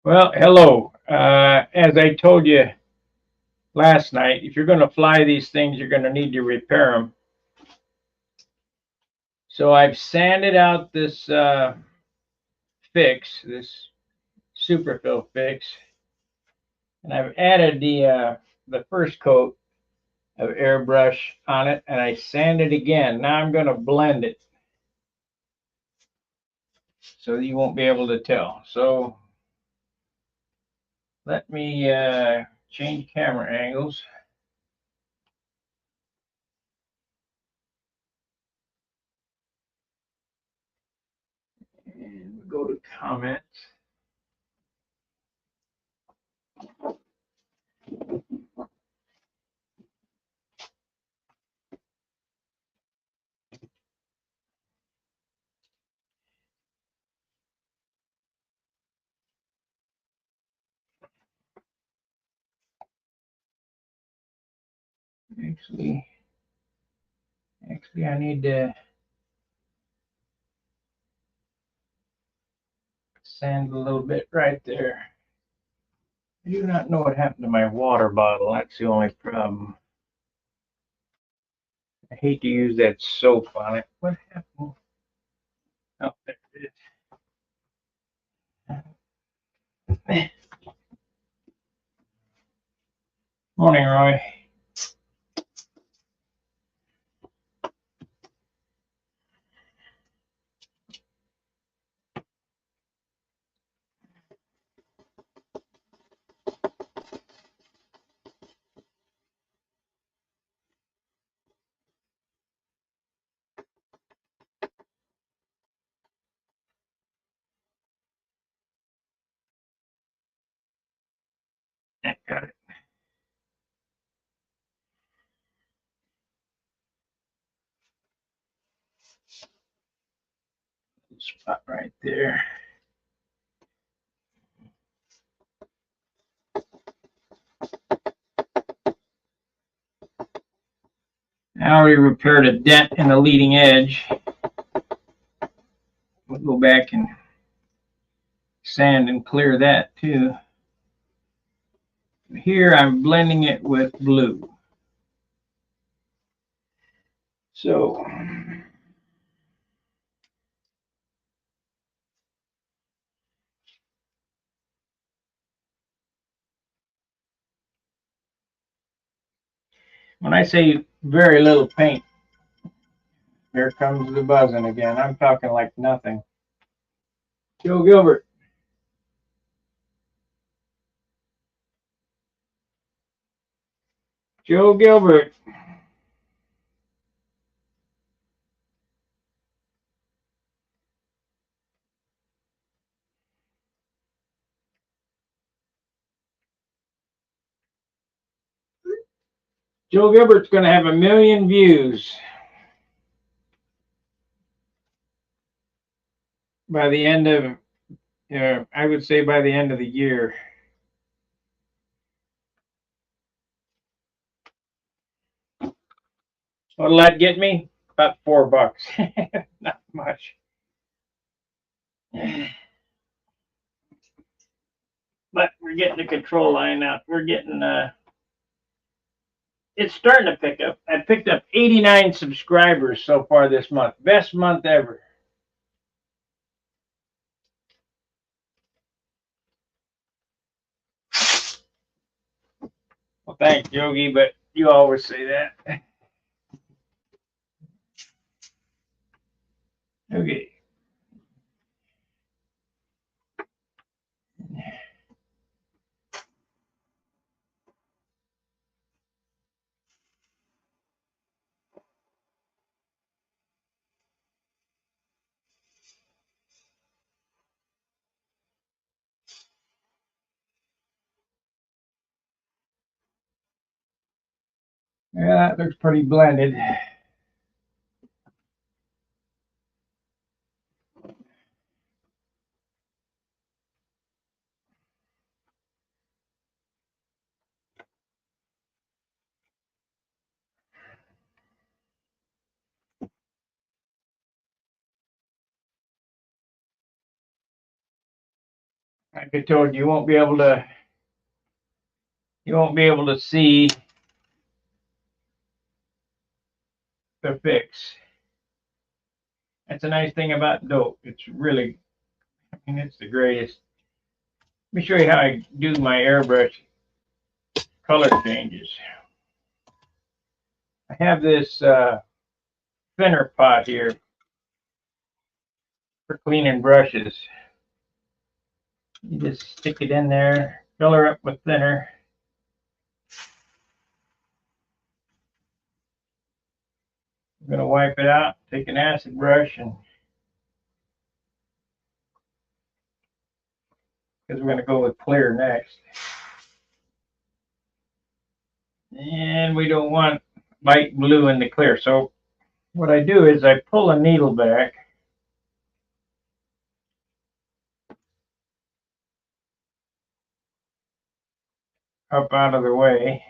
Well, hello. As I told you last night, if you're going to fly these things, you're going to need to repair them. So I've sanded out this fix, this superfill fix, and I've added the first coat of airbrush on it, and I sand it again. Now I'm going to blend it so you won't be able to tell. So let me change camera angles. And we go to comments. Actually, I need to sand a little bit right there. I do not know what happened to my water bottle. That's the only problem. I hate to use that soap on it. What happened? Oh, there it is. Morning, Roy. I got it. Spot right there. I already repaired a dent in the leading edge. We'll go back and sand and clear that too. Here I'm blending it with blue. So when I say very little paint, here comes the buzzing again. I'm talking like nothing. Joe Gilbert. Joe Gilbert. Joe Gilbert's going to have 1 million views by the end of, I would say by the end of the year. What'll that get me? About $4. Not much. But we're getting the control line out. We're getting, it's starting to pick up. I picked up 89 subscribers so far this month. Best month ever. Well, thanks, Yogi, but you always say that. Okay. Yeah, that looks pretty blended. like I told you, you won't be able to see the fix. That's a nice thing about dope. It's really, I mean, it's the greatest. Let me show you how I do my airbrush color changes. I have this thinner pot here for cleaning brushes. You just stick it in there, fill her up with thinner. I'm going to wipe it out, take an acid brush, and because we're going to go with clear next. And we don't want light blue in the clear. So what I do is I pull a needle back. Up out of the way.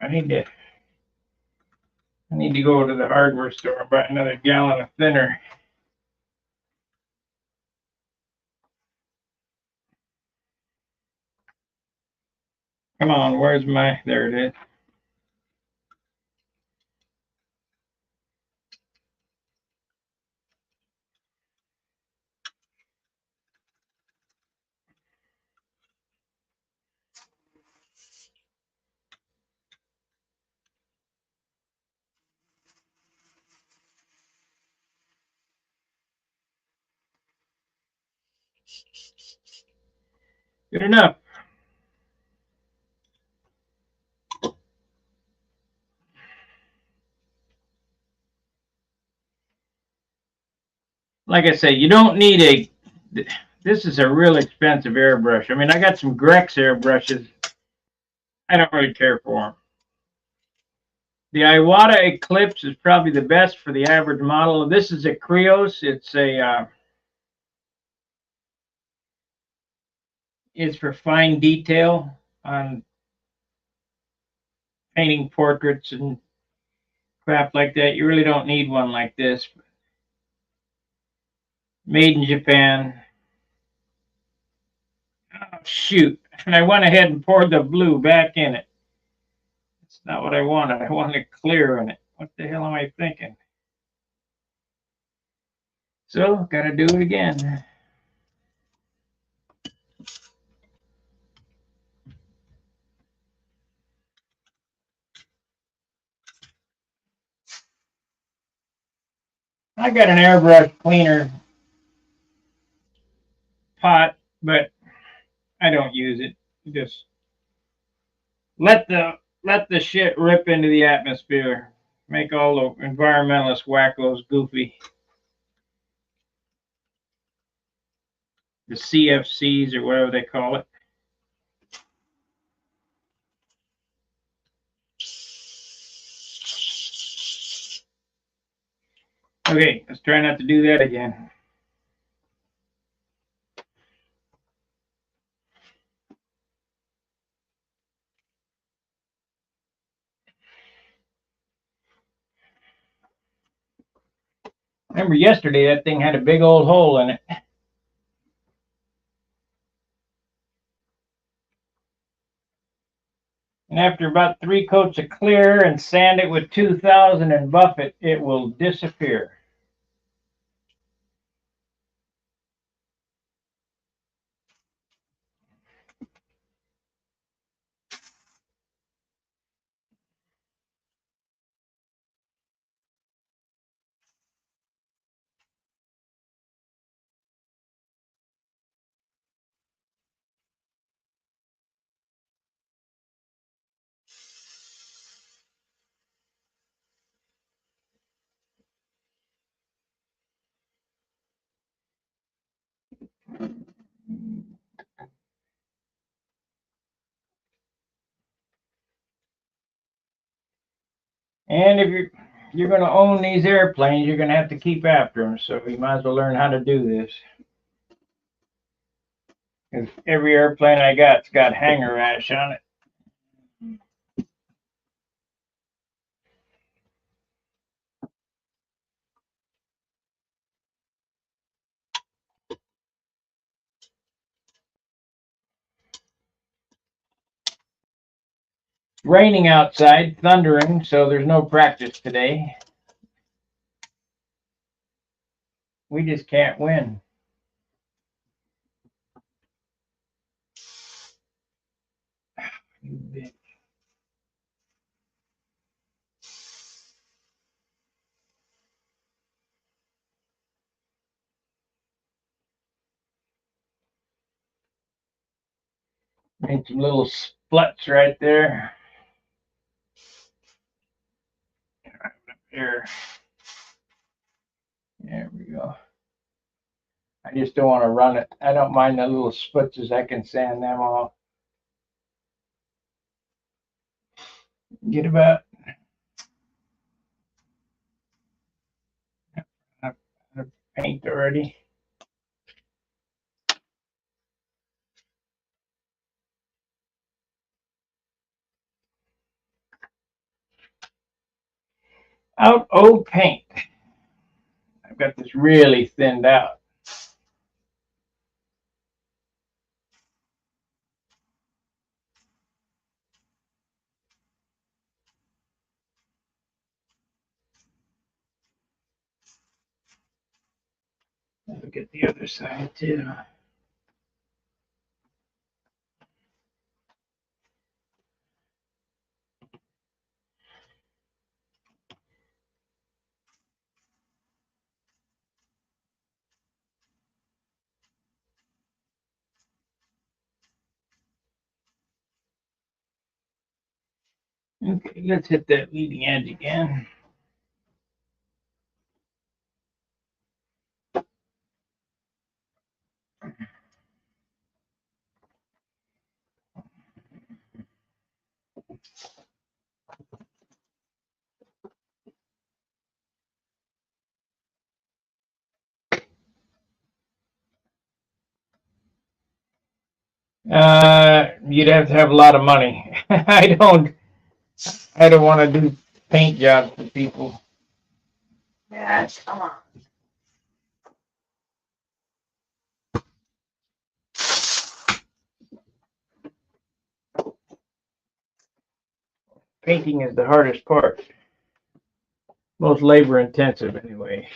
I need to go to the hardware store and buy another gallon of thinner. Come on, where's my, there it is. Good enough. Like I say, you don't need this is a real expensive airbrush. I mean, I got some Grex airbrushes. I don't really care for them. The Iwata Eclipse is probably the best for the average model. This is a Krios. It's for fine detail on painting portraits and crap like that. You really don't need one like this. Made in Japan. Oh, shoot. And I went ahead and poured the blue back in it. That's not what I wanted. I wanted clear in it. What the hell am I thinking? So, gotta do it again. I got an airbrush cleaner pot, but I don't use it. Just let the shit rip into the atmosphere. Make all the environmentalist wackos goofy. The CFCs or whatever they call it. Okay, let's try not to do that again. Remember yesterday that thing had a big old hole in it. And after about 3 coats of clear and sand it with 2000 and buff it, it will disappear. And if you're going to own these airplanes, you're going to have to keep after them. So you might as well learn how to do this. Because every airplane I got's got hanger rash on it. raining outside, thundering, so there's no practice today. We just can't win. You bitch. Made some little splutts right there. Here. There we go. I just don't want to run it. I don't mind the little splits, I can sand them off. Get about paint already. Out old paint. I've got this really thinned out. Look at the other side too. Okay, let's hit that leading edge again. You'd have to have a lot of money. I don't want to do paint jobs for people. Yes, come on. Painting is the hardest part. Most labor intensive anyway.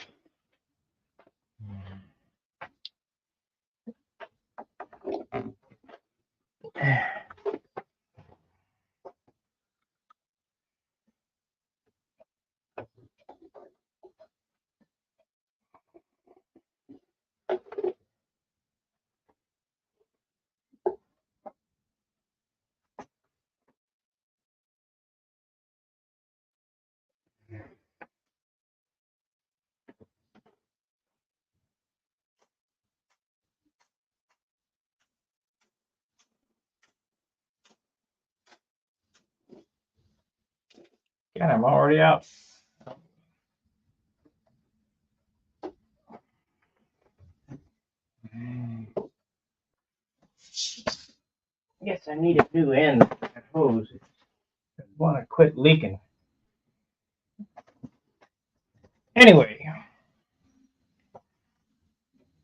God, I'm already out. Guess I need a new end for that hose. I want to quit leaking. Anyway,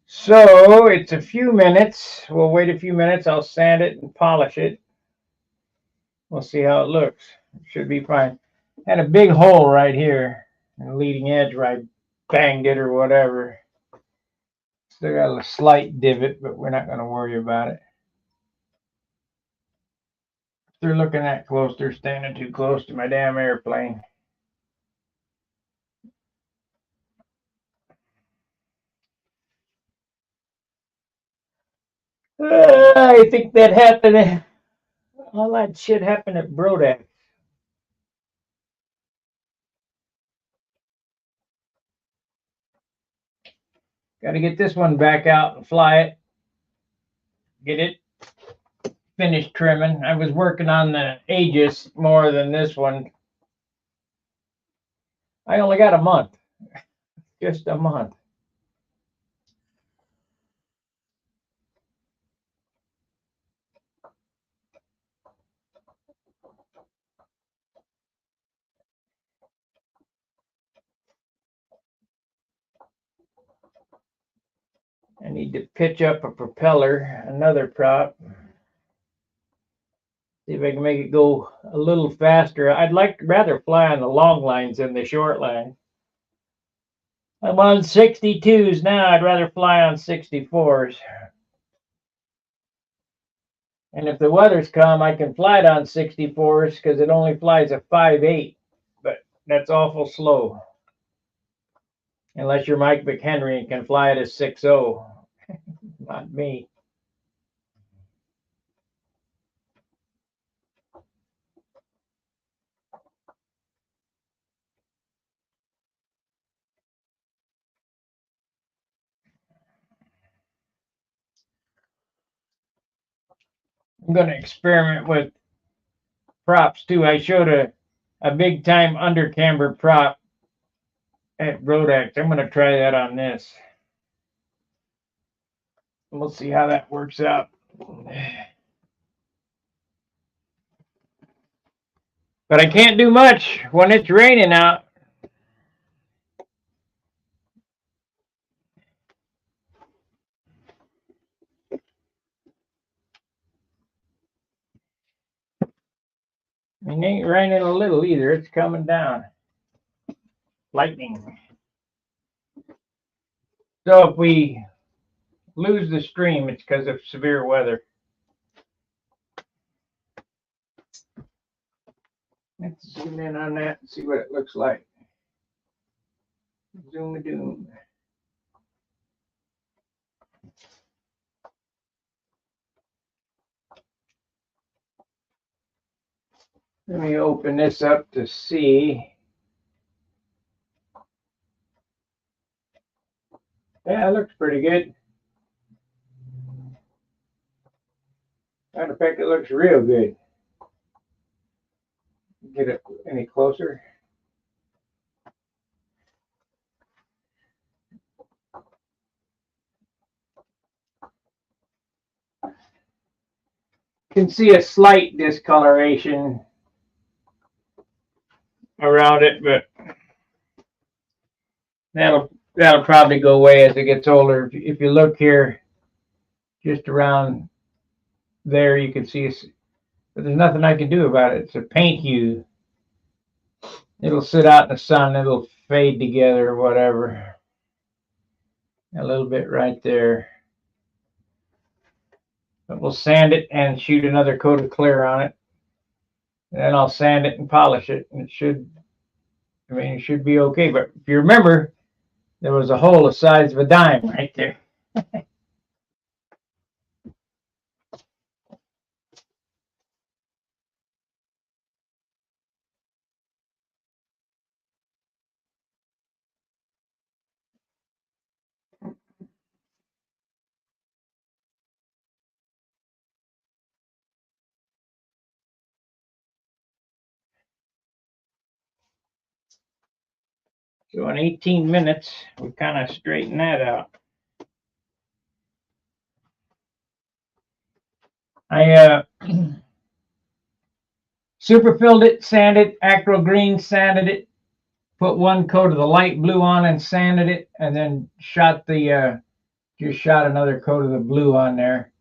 so it's a few minutes. We'll wait a few minutes. I'll sand it and polish it. We'll see how it looks. It should be fine. Had a big hole right here in the leading edge where I banged it or whatever. Still got a slight divot, but we're not going to worry about it. If they're looking that close, they're standing too close to my damn airplane. I think that happened. All that shit happened at Brodak. Got to get this one back out and fly it. Get it finished trimming. I was working on the Aegis more than this one. I only got a month. Just a month. I need to pitch up a propeller, another prop. See if I can make it go a little faster. I'd rather fly on the long lines than the short line. I'm on 62s now. I'd rather fly on 64s. And if the weather's calm, I can fly it on 64s because it only flies a 5.8. But that's awful slow. Unless you're Mike McHenry and can fly it as 6.0. Not me. I'm going to experiment with props too. I showed a big time under camber prop at Rodex. I'm going to try that on this. We'll see how that works out. But I can't do much when it's raining out. It ain't raining a little either. It's coming down. Lightning. So if we lose the stream, it's because of severe weather. Let's zoom in on that and see what it looks like. Zoom a doom. Let me open this up to see. Yeah, it looks pretty good. Matter of fact, it looks real good. Get it any closer. Can see a slight discoloration around it, but that'll probably go away as it gets older. If you look here, just around there, you can see, but there's nothing I can do about it. It's a paint hue. It'll sit out in the sun. It'll fade together or whatever. A little bit right there. But we'll sand it and shoot another coat of clear on it. And then I'll sand it and polish it. And it should be okay. But if you remember, there was a hole the size of a dime right there. So in 18 minutes, we kind of straighten that out. I super filled it, sanded, acro green, sanded it, put one coat of the light blue on and sanded it, and then just shot another coat of the blue on there,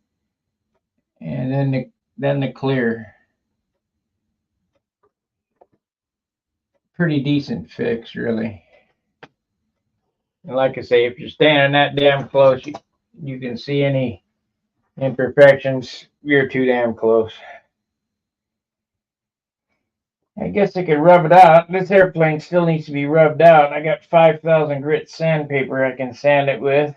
and then the clear. Pretty decent fix, really. And like I say, if you're standing that damn close, you can see any imperfections. You're too damn close. I guess I could rub it out. This airplane still needs to be rubbed out. I got 5,000 grit sandpaper I can sand it with.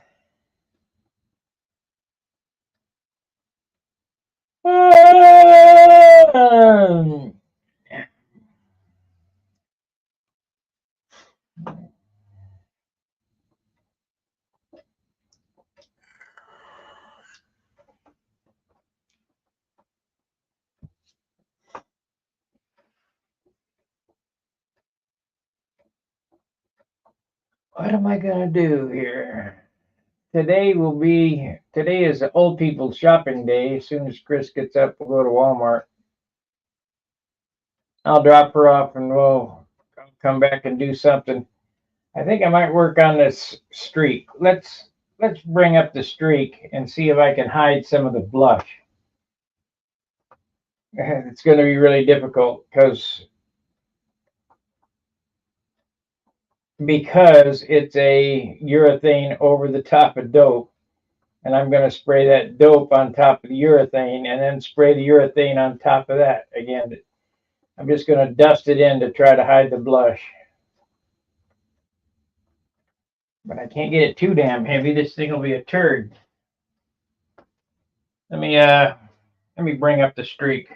What am I going to do here? Today is the old people's shopping day. As soon as Chris gets up, we'll go to Walmart. I'll drop her off and we'll come back and do something. I think I might work on this streak. Let's bring up the streak and see if I can hide some of the blush. It's going to be really difficult because it's a urethane over the top of dope. And I'm going to spray that dope on top of the urethane and then spray the urethane on top of that again. I'm just going to dust it in to try to hide the blush. But I can't get it too damn heavy. This thing will be a turd. Let me bring up the streak.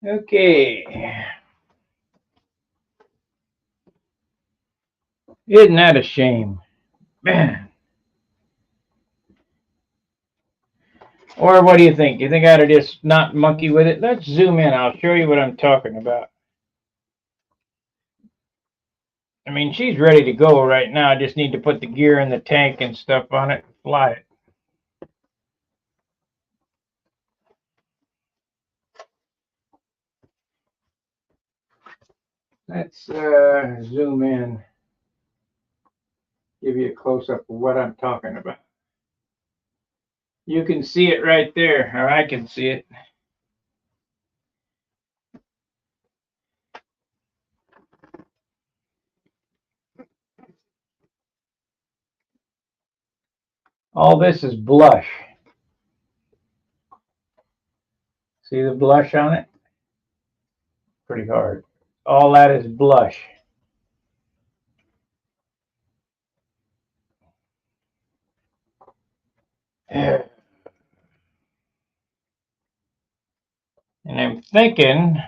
Okay. Isn't that a shame? Man. Or what do you think? You think I ought to just not monkey with it? Let's zoom in. I'll show you what I'm talking about. I mean, she's ready to go right now. I just need to put the gear in the tank and stuff on it and fly it. Let's zoom in. Give you a close-up of what I'm talking about. You can see it right there, or I can see it. All this is blush. See the blush on it? Pretty hard. All that is blush. And I'm thinking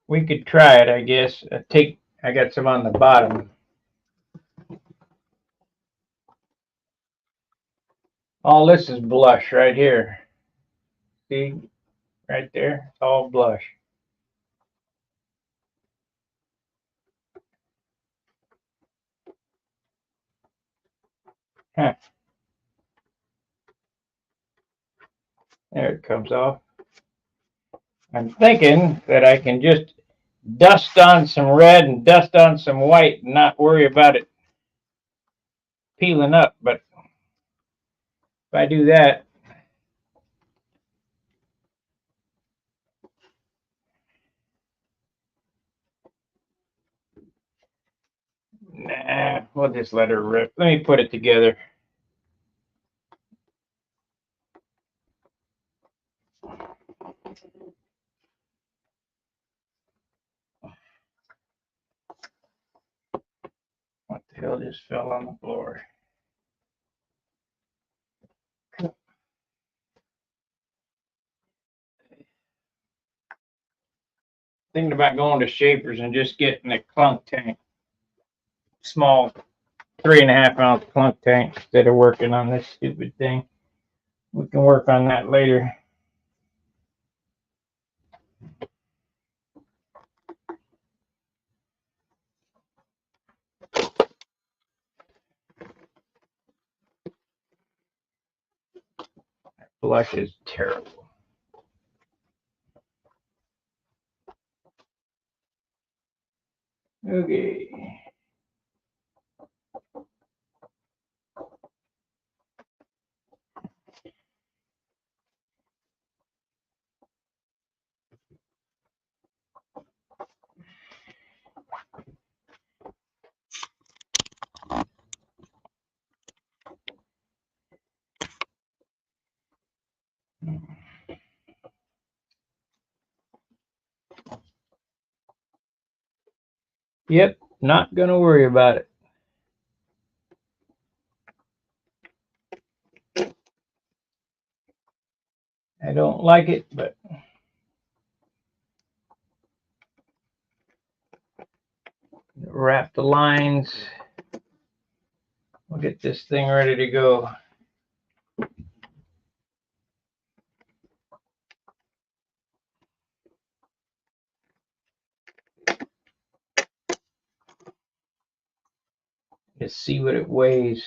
we could try it, I guess. I got some on the bottom. All this is blush right here. See? Right there? It's all blush. Huh. There it comes off. I'm thinking that I can just dust on some red and dust on some white and not worry about it peeling up. But if I do that, nah, we'll just let her rip. Let me put it together. What the hell just fell on the floor? Thinking about going to Shapers and just getting a clunk tank. Small 3.5 ounce clunk tank instead of working on this stupid thing. We can work on that later. That blush is terrible. Okay. Yep, not gonna worry about it. I don't like it, but wrap the lines. We'll get this thing ready to go. Just see what it weighs.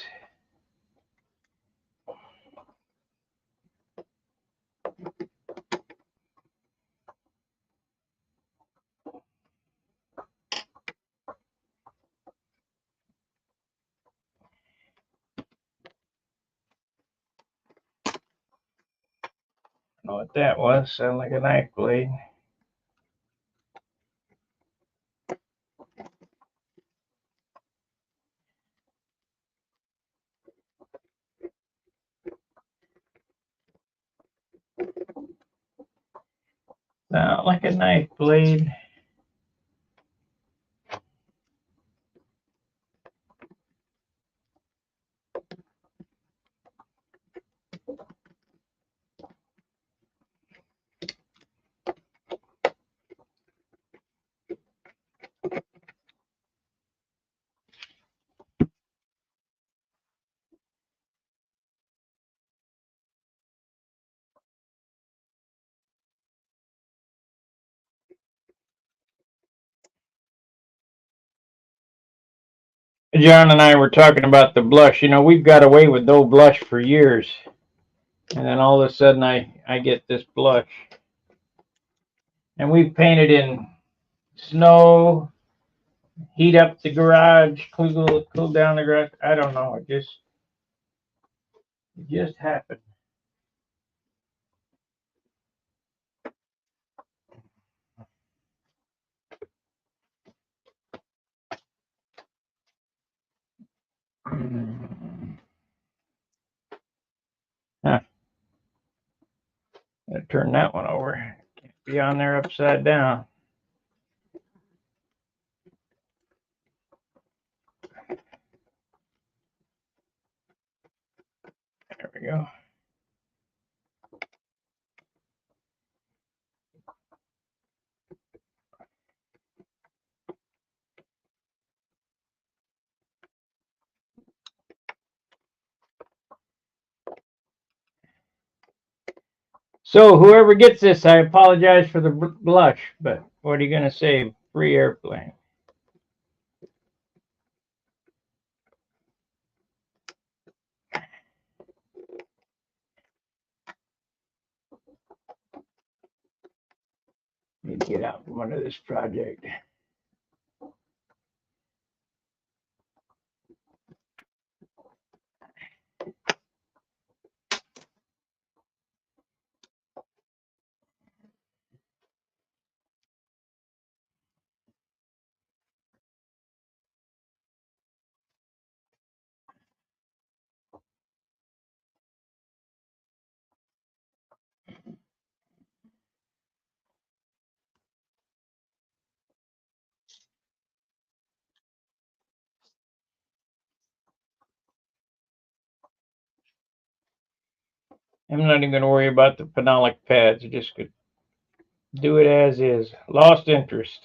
Know what that was? Sounded like a knife blade. Sound like a knife blade. John and I were talking about the blush. You know, we've got away with no blush for years. And then all of a sudden I get this blush. And we've painted in snow, heat up the garage, cool down the garage. I don't know. It just happened. Huh. Gotta turn that one over. Can't be on there upside down. There we go. So whoever gets this, I apologize for the blush, but what are you going to say? Free airplane. Need to get out from under this project. I'm not even going to worry about the phenolic pads. I just could do it as is. Lost interest.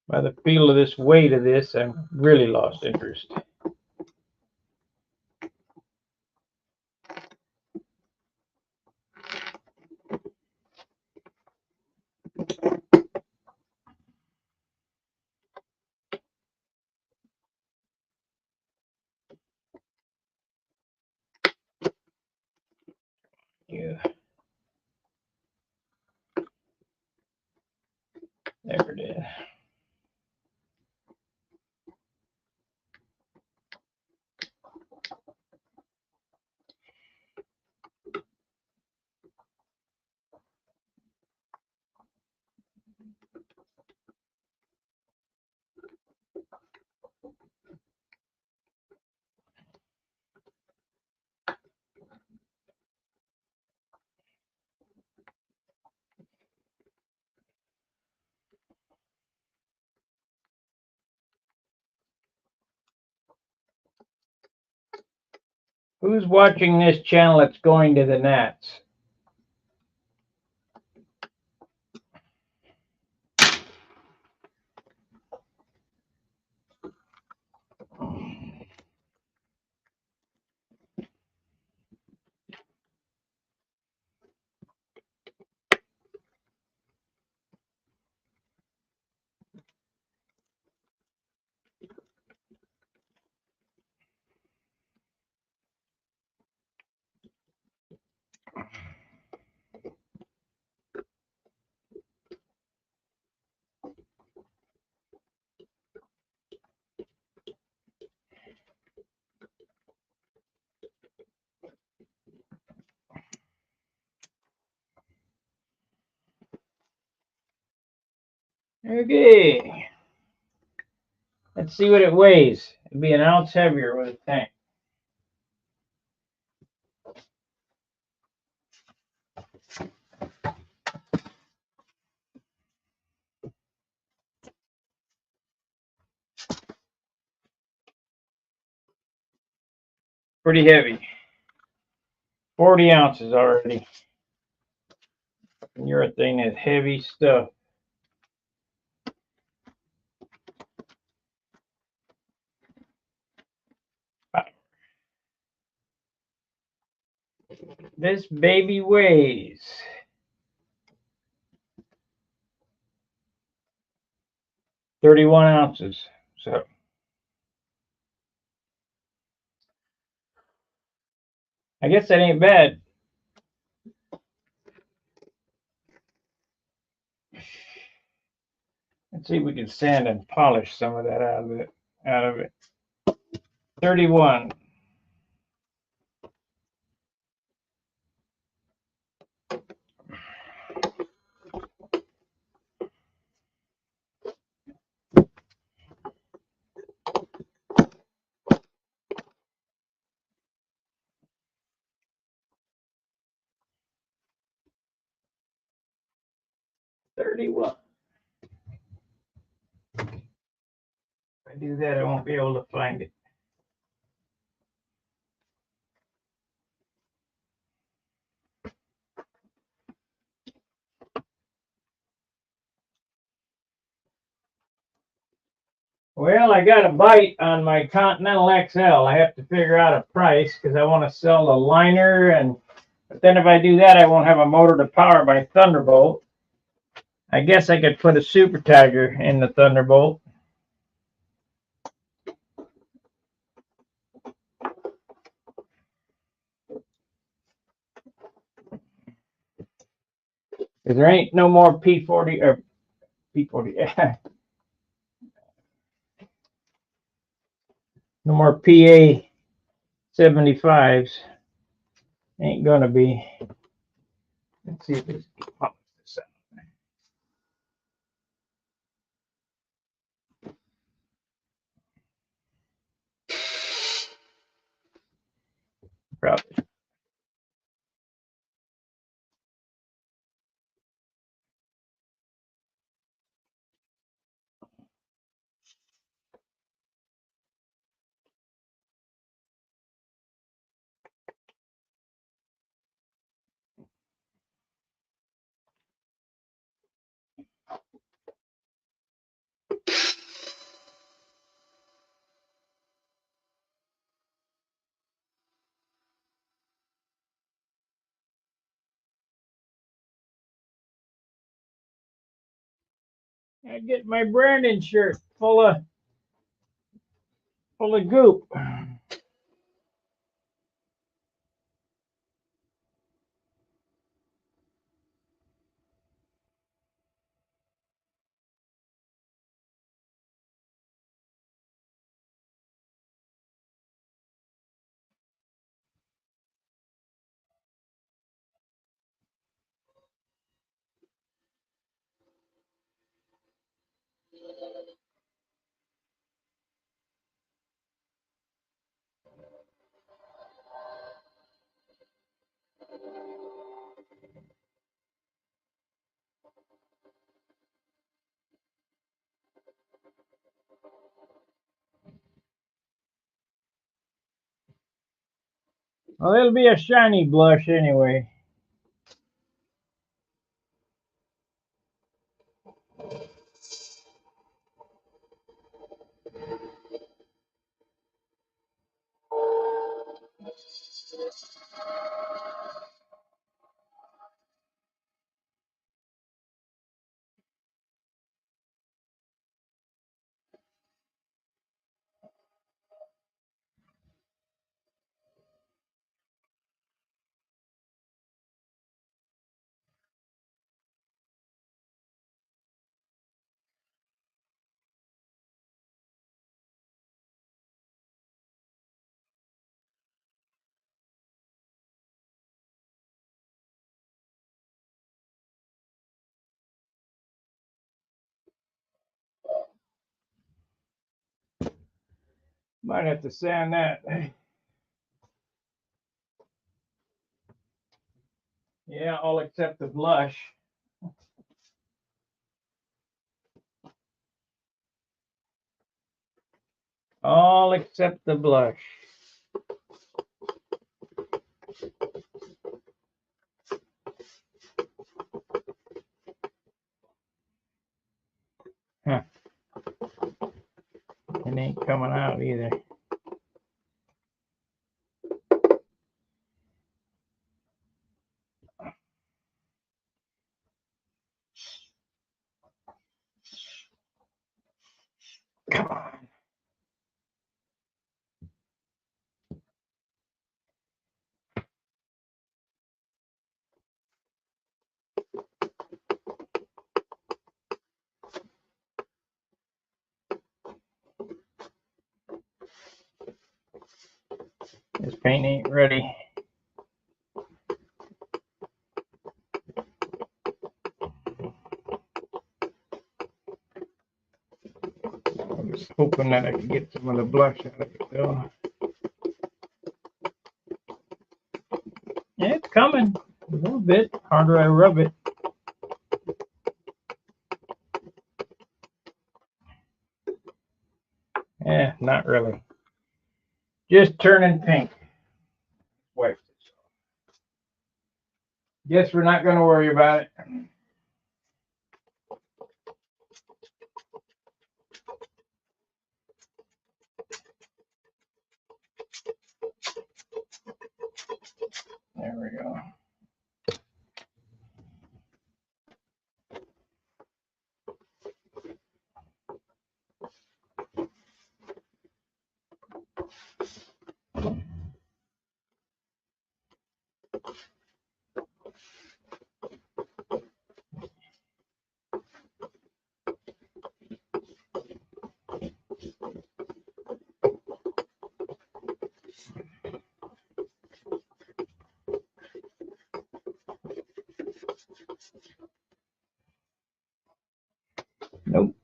By the feel of this weight of this, I'm really lost interest. Yeah. There it is. Who's watching this channel that's going to the Nats? Okay. Let's see what it weighs. It'll be an ounce heavier with a tank. Pretty heavy. 40 ounces already. And urethane is heavy stuff. This baby weighs 31 ounces. So I guess that ain't bad. Let's see if we can sand and polish some of that out of it. 31. If I do that, I won't be able to find it. Well, I got a bite on my Continental XL. I have to figure out a price because I want to sell the liner, but then if I do that, I won't have a motor to power my Thunderbolt. I guess I could put a Super Tiger in the Thunderbolt. Because there ain't no more P40 or P40. No more PA 75s. Ain't gonna be. Let's see if it's pump this out. Probably. I get my Brandon shirt full of goop. Well, it'll be a shiny blush anyway. Might have to sand that. Yeah, all except the blush. All except the blush. Huh. It ain't coming out either. Come on. This paint ain't ready. I was hoping that I could get some of the blush out of it though. Yeah, it's coming. A little bit. Harder I rub it. Yeah, not really. Just turning pink. Wipe this off. Guess we're not going to worry about it. There we go. Nope.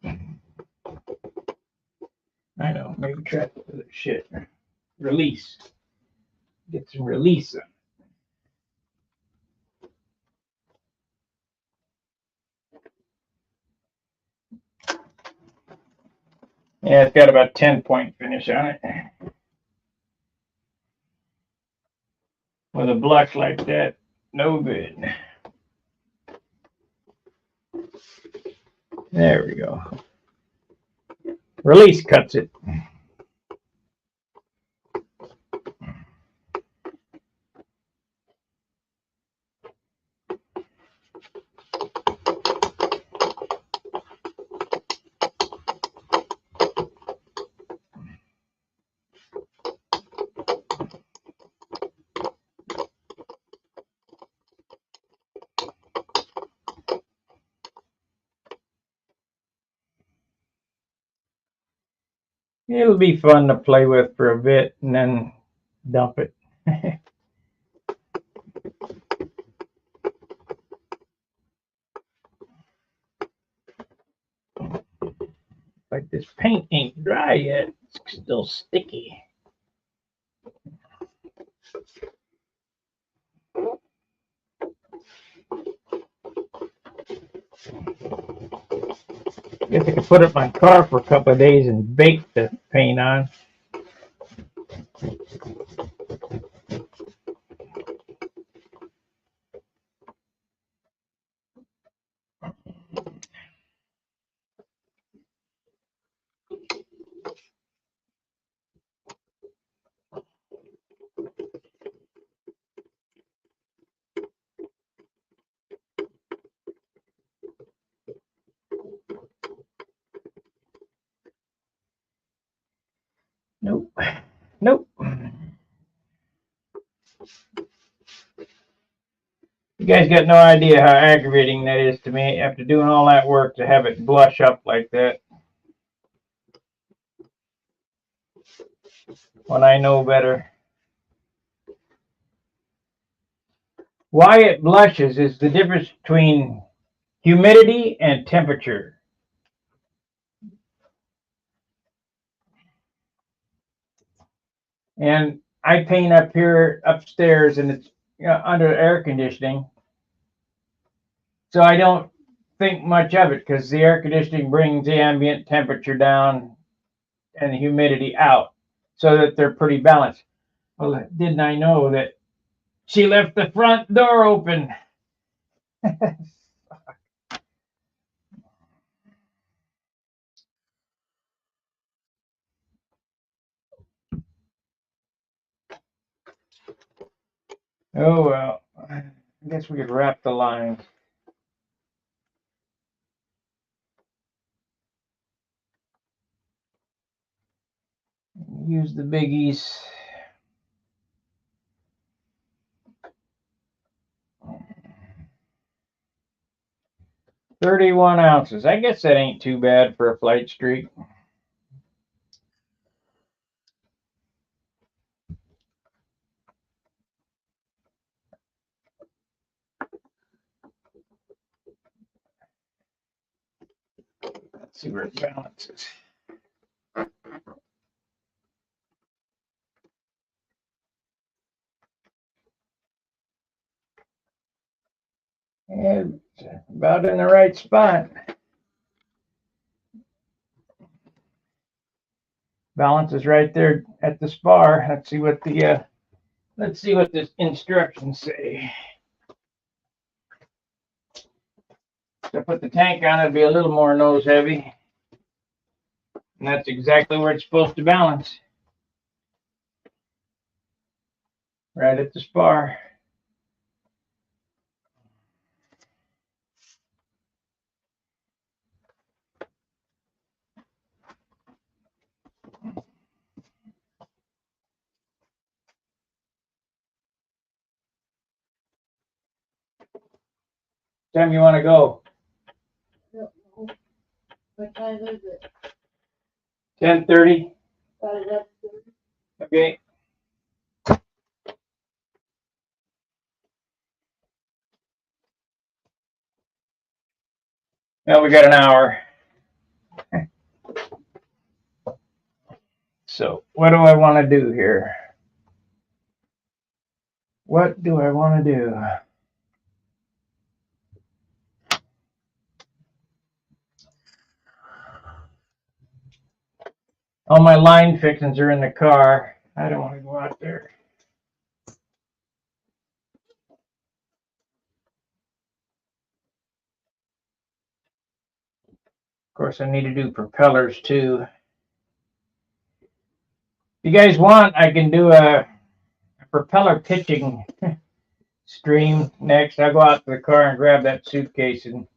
I know. Maybe try to shit. Release. Get some release on. Yeah, it's got about 10-point finish on it. With a blush like that, no good. There we go. Release cuts it. It'll be fun to play with for a bit and then dump it. Like this paint ain't dry yet. It's still sticky. Guess I could put it in my car for a couple of days and bake the paint on. Nope. Nope. You guys got no idea how aggravating that is to me after doing all that work to have it blush up like that when I know better. Why it blushes is the difference between humidity and temperature. And I paint up here upstairs and it's under air conditioning. So I don't think much of it because the air conditioning brings the ambient temperature down and the humidity out so that they're pretty balanced. Well, didn't I know that she left the front door open? Oh, well, I guess we could wrap the lines. Use the biggies. "31 ounces. I guess that ain't too bad for a flight streak. Let's see where it balances. And about in the right spot. Balance is right there at the spar. Let's see what the instructions say. If I put the tank on, it'd be a little more nose heavy. And that's exactly where it's supposed to balance. Right at the spar. Time you want to go? What time is it? 10:30. About 11:30. Okay. Now we got an hour. So what do I want to do here? What do I want to do? All my line fixings are in the car. I don't want to go out there. Of course, I need to do propellers too. If you guys want, I can do a propeller pitching stream next. I'll go out to the car and grab that suitcase and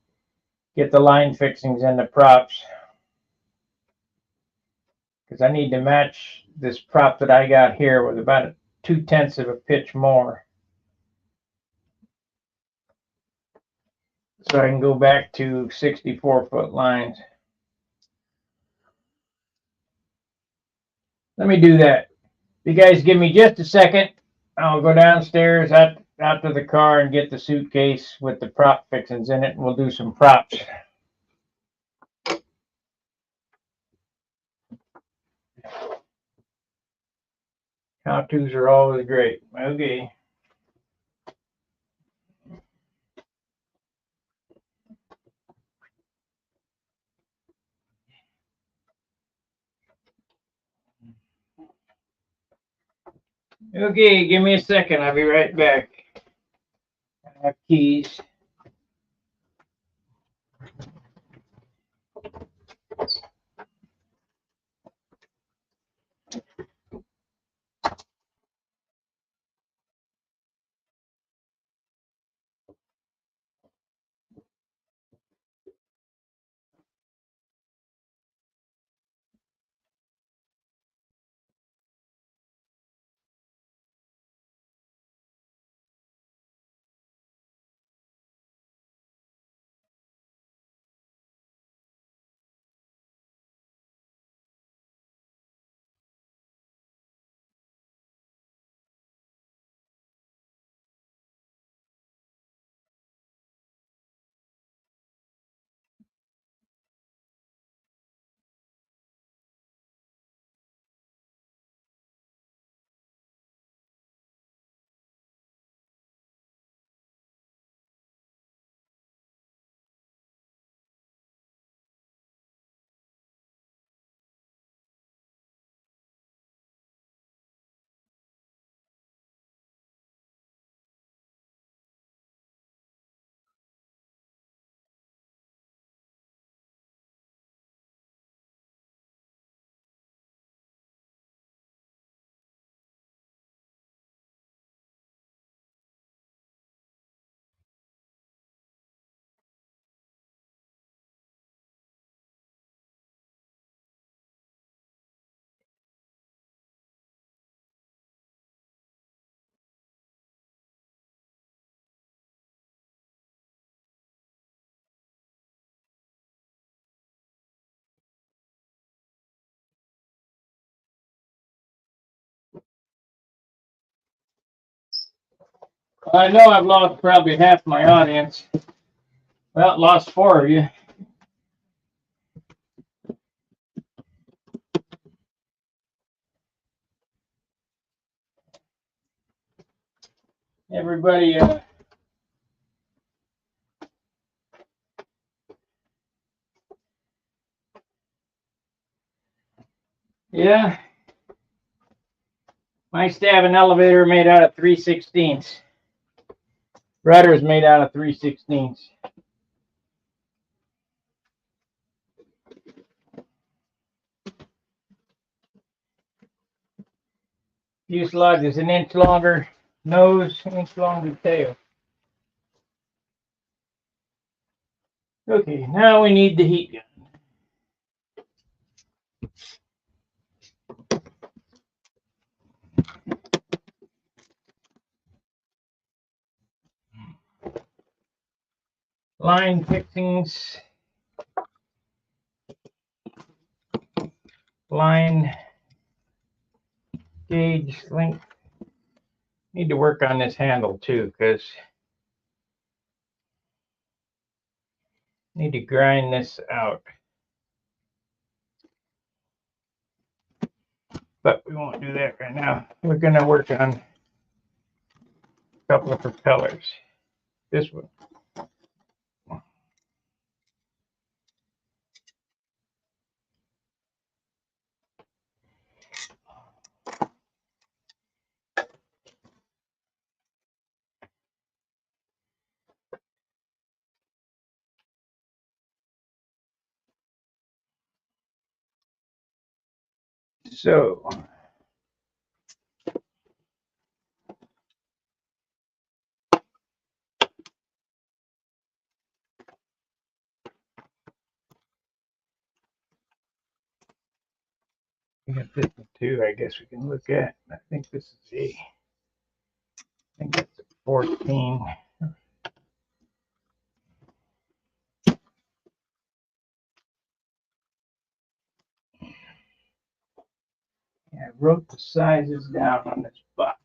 get the line fixings and the props. Because I need to match this prop that I got here with about 2/10 of a pitch more. So I can go back to 64-foot lines. Let me do that. If you guys give me just a second, I'll go downstairs out to the car and get the suitcase with the prop fixings in it, and we'll do some props. How-tos are always great. Okay. Okay, give me a second. I'll be right back. I have keys. I know I've lost probably half my audience. Well, lost 4 of you. Everybody, yeah. I used to have an elevator made out of 3/16. Rudder is made out of 3/16. Fuselage is an inch longer nose, an inch longer tail. Okay, now we need the heat gun. Line fixings. Line gauge length. Need to work on this handle too, because need to grind this out. But we won't do that right now. We're going to work on a couple of propellers. This one. So we got this one too, I guess we can look at. I think this is I think that's a 14. Yeah, I wrote the sizes down on this box.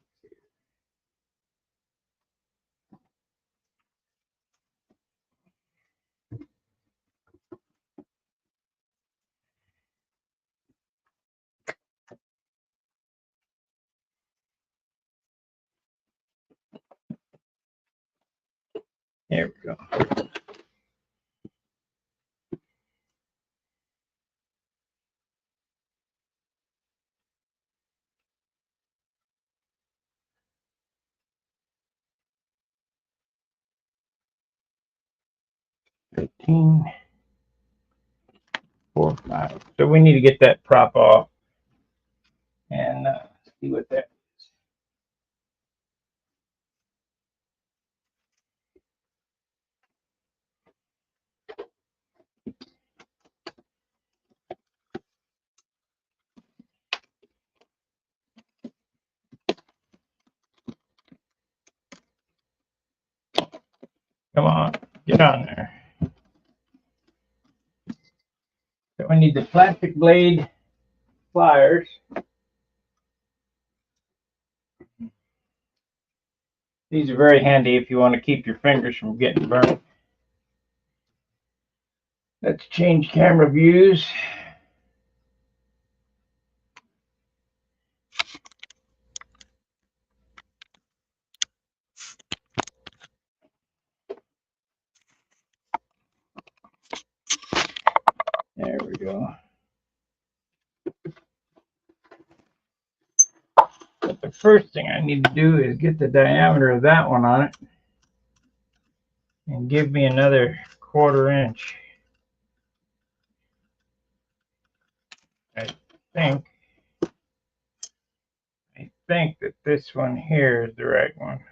There we go. Fifteen, 4, 5. So we need to get that prop off and see what that is. Come on, get on there. So we need the plastic blade pliers. These are very handy if you want to keep your fingers from getting burnt. Let's change camera views. There we go. But the first thing I need to do is get the diameter of that one on it and give me another 1/4 inch. I think that this one here is the right one.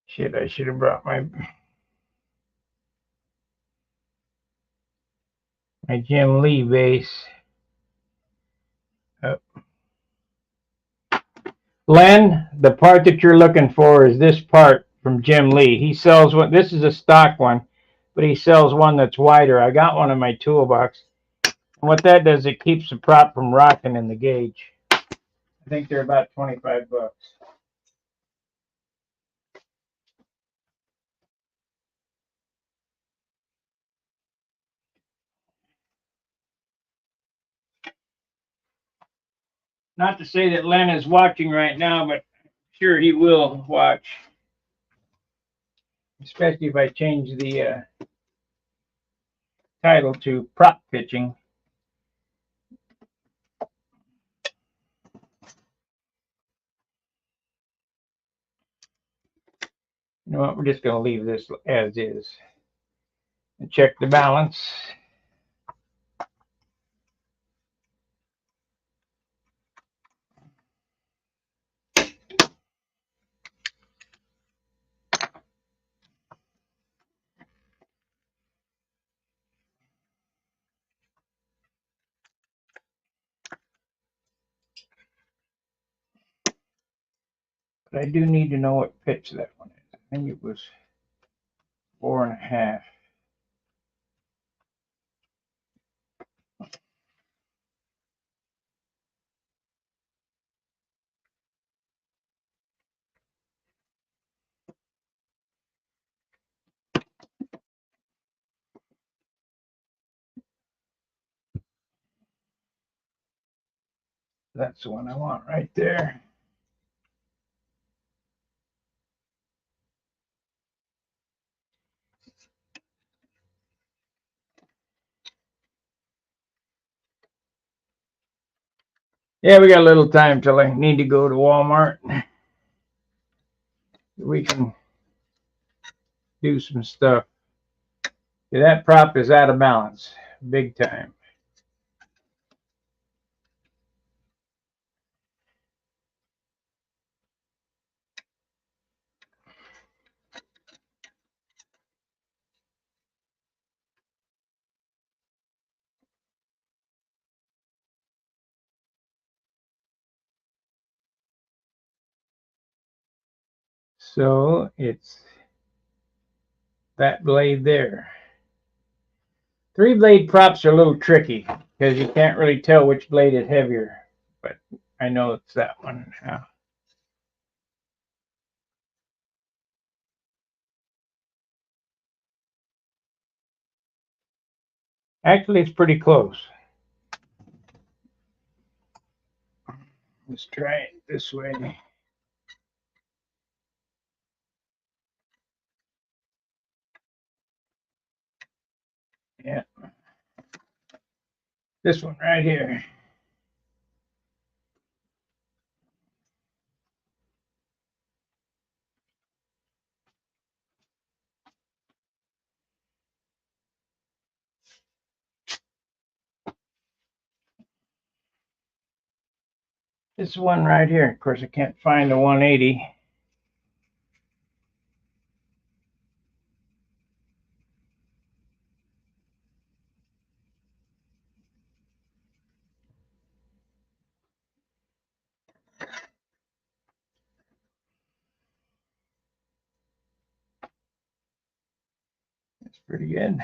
Shit, I should have brought my Jim Lee base. Oh. Len, the part that you're looking for is this part from Jim Lee. He sells one. This is a stock one. but he sells one that's wider. I got one in my toolbox. And what that does, it keeps the prop from rocking in the gauge. I think they're about 25 bucks. Not to say that Len is watching right now, but sure he will watch. Especially if I change the title to prop pitching. You know what? We're just going to leave this as is and check the balance. But I do need to know what pitch that one is. I think it was 4.5. That's the one I want right there. Yeah, we got a little time till I need to go to Walmart. We can do some stuff. Yeah, that prop is out of balance, big time. So it's that blade there. 3-blade props are a little tricky because you can't really tell which blade is heavier, but I know it's that one now. Actually, it's pretty close. Let's try it this way. Yeah. This one right here. This one right here. Of course, I can't find the 180. It's pretty good.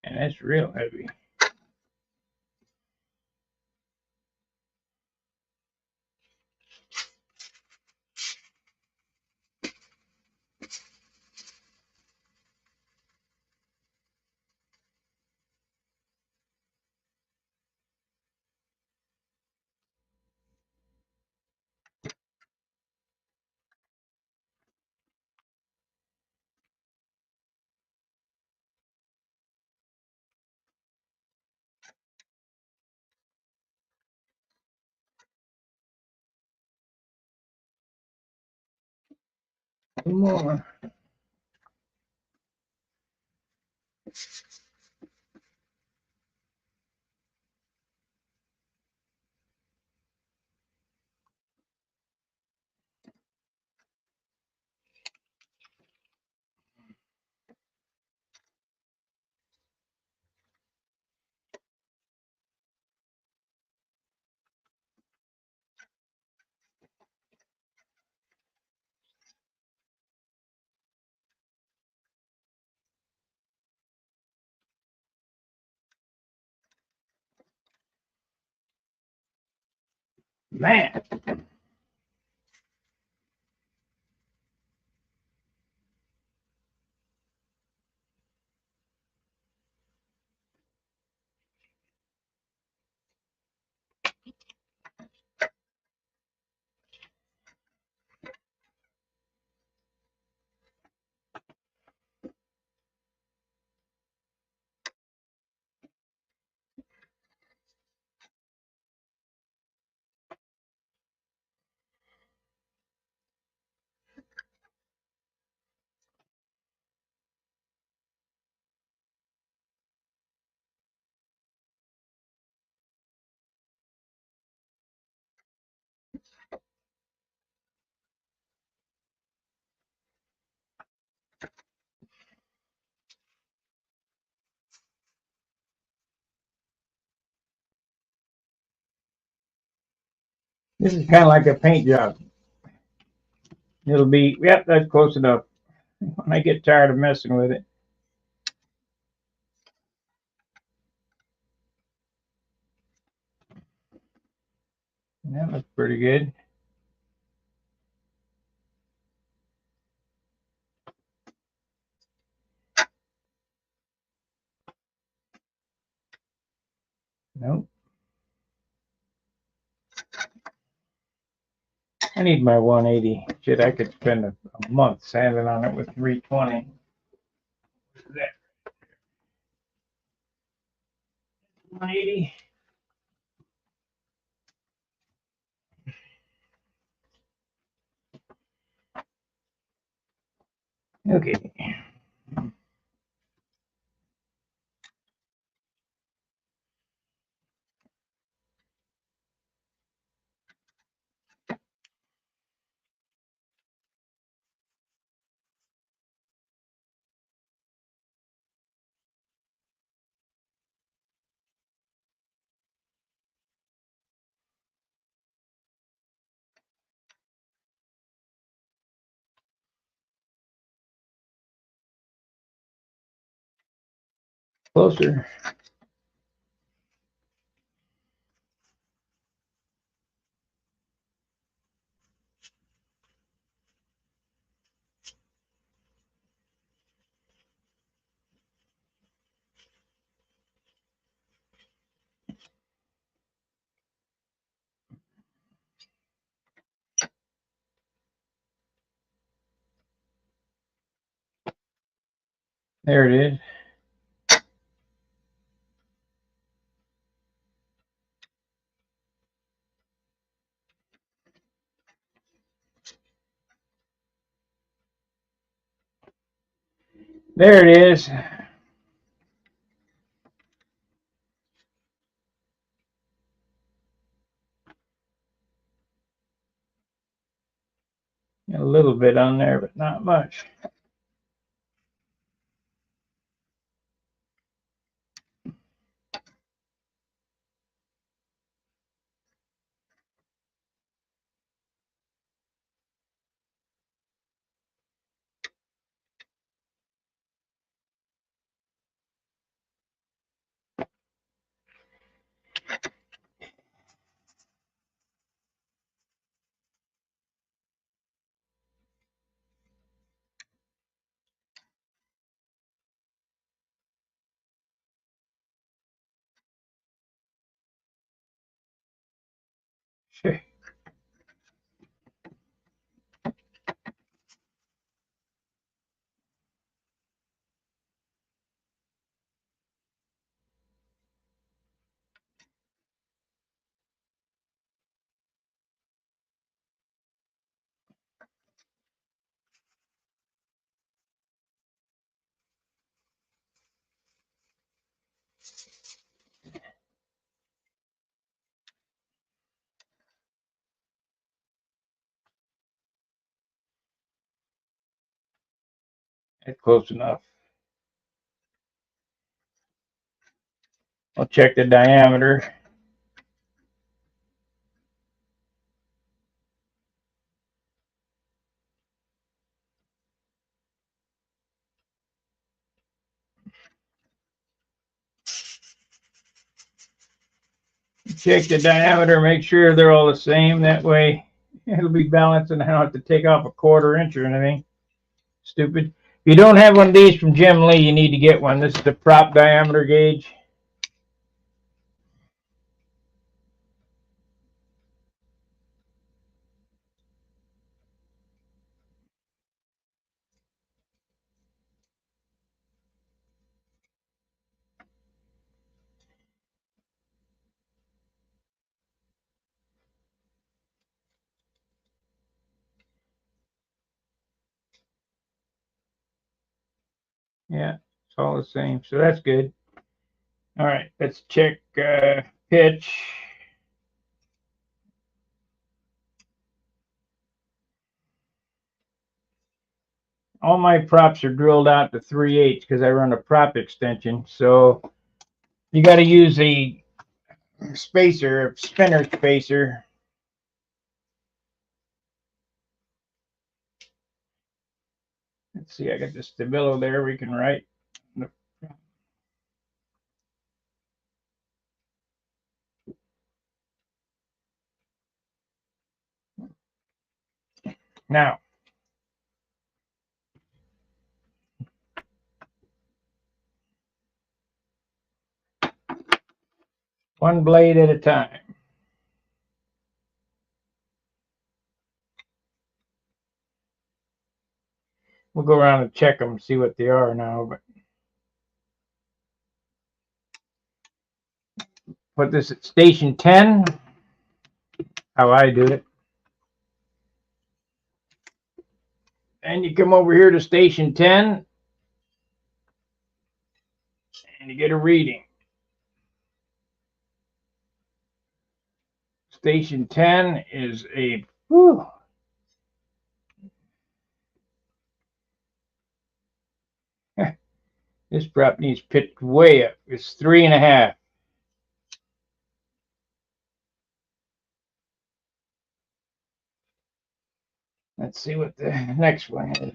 And it's real heavy. Some more. Man, this is kind of like a paint job. It'll be, yep, that's close enough. When I get tired of messing with it. That looks pretty good. Nope. I need my 180. Shit, I could spend a month sanding on it with 320. That 180. Okay. Closer. There it is. There it is. A little bit on there, but not much. That's close enough. I'll check the diameter. Check the diameter, make sure they're all the same. That way it'll be balanced and I don't have to take off a 1/4 inch or anything stupid. If you don't have one of these from Jim Lee, you need to get one. This is the prop diameter gauge. Yeah, it's all the same. So that's good. All right, let's check pitch. All my props are drilled out to 3/8 because I run a prop extension. So you got to use a spacer, a spinner spacer. Let's see, I got the stabilo there. We can write. Now, one blade at a time. We'll go around and check them, see what they are now. But put this at station 10, how I do it. And you come over here to station 10 and you get a reading. Station 10 is a, whew, this prop needs pitched way up. It's 3.5. Let's see what the next one is.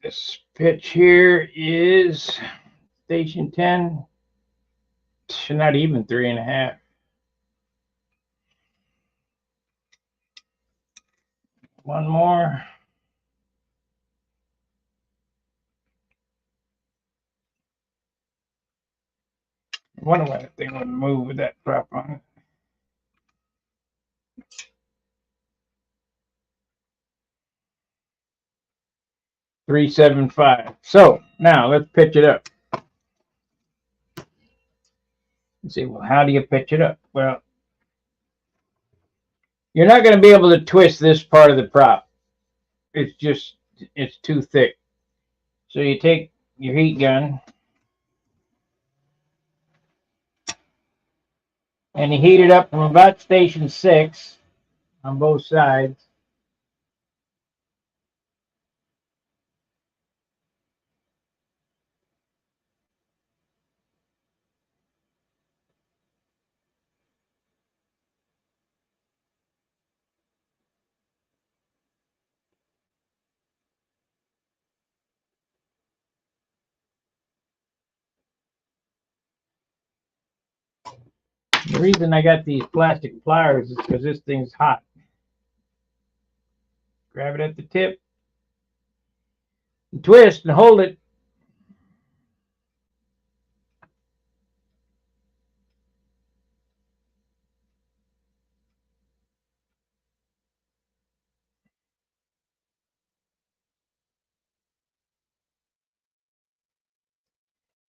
This pitch here is station 10. It's not even 3.5. One more. I wonder why that thing wouldn't move with that prop on it. 375. So now let's pitch it up. Let's see, well, how do you pitch it up? Well, you're not going to be able to twist this part of the prop. It's too thick. So you take your heat gun and you heat it up from about station 6 on both sides. The reason I got these plastic pliers is because this thing's hot. Grab it at the tip, and twist and hold it.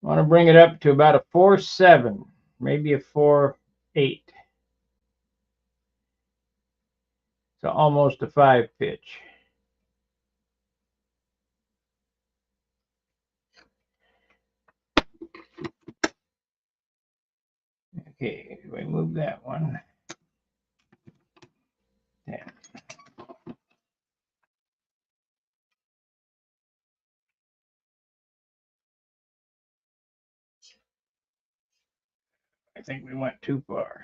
I want to bring it up to about a 4.7, maybe a 4.8. So almost a 5 pitch. Okay, we move that one. 10. I think we went too far.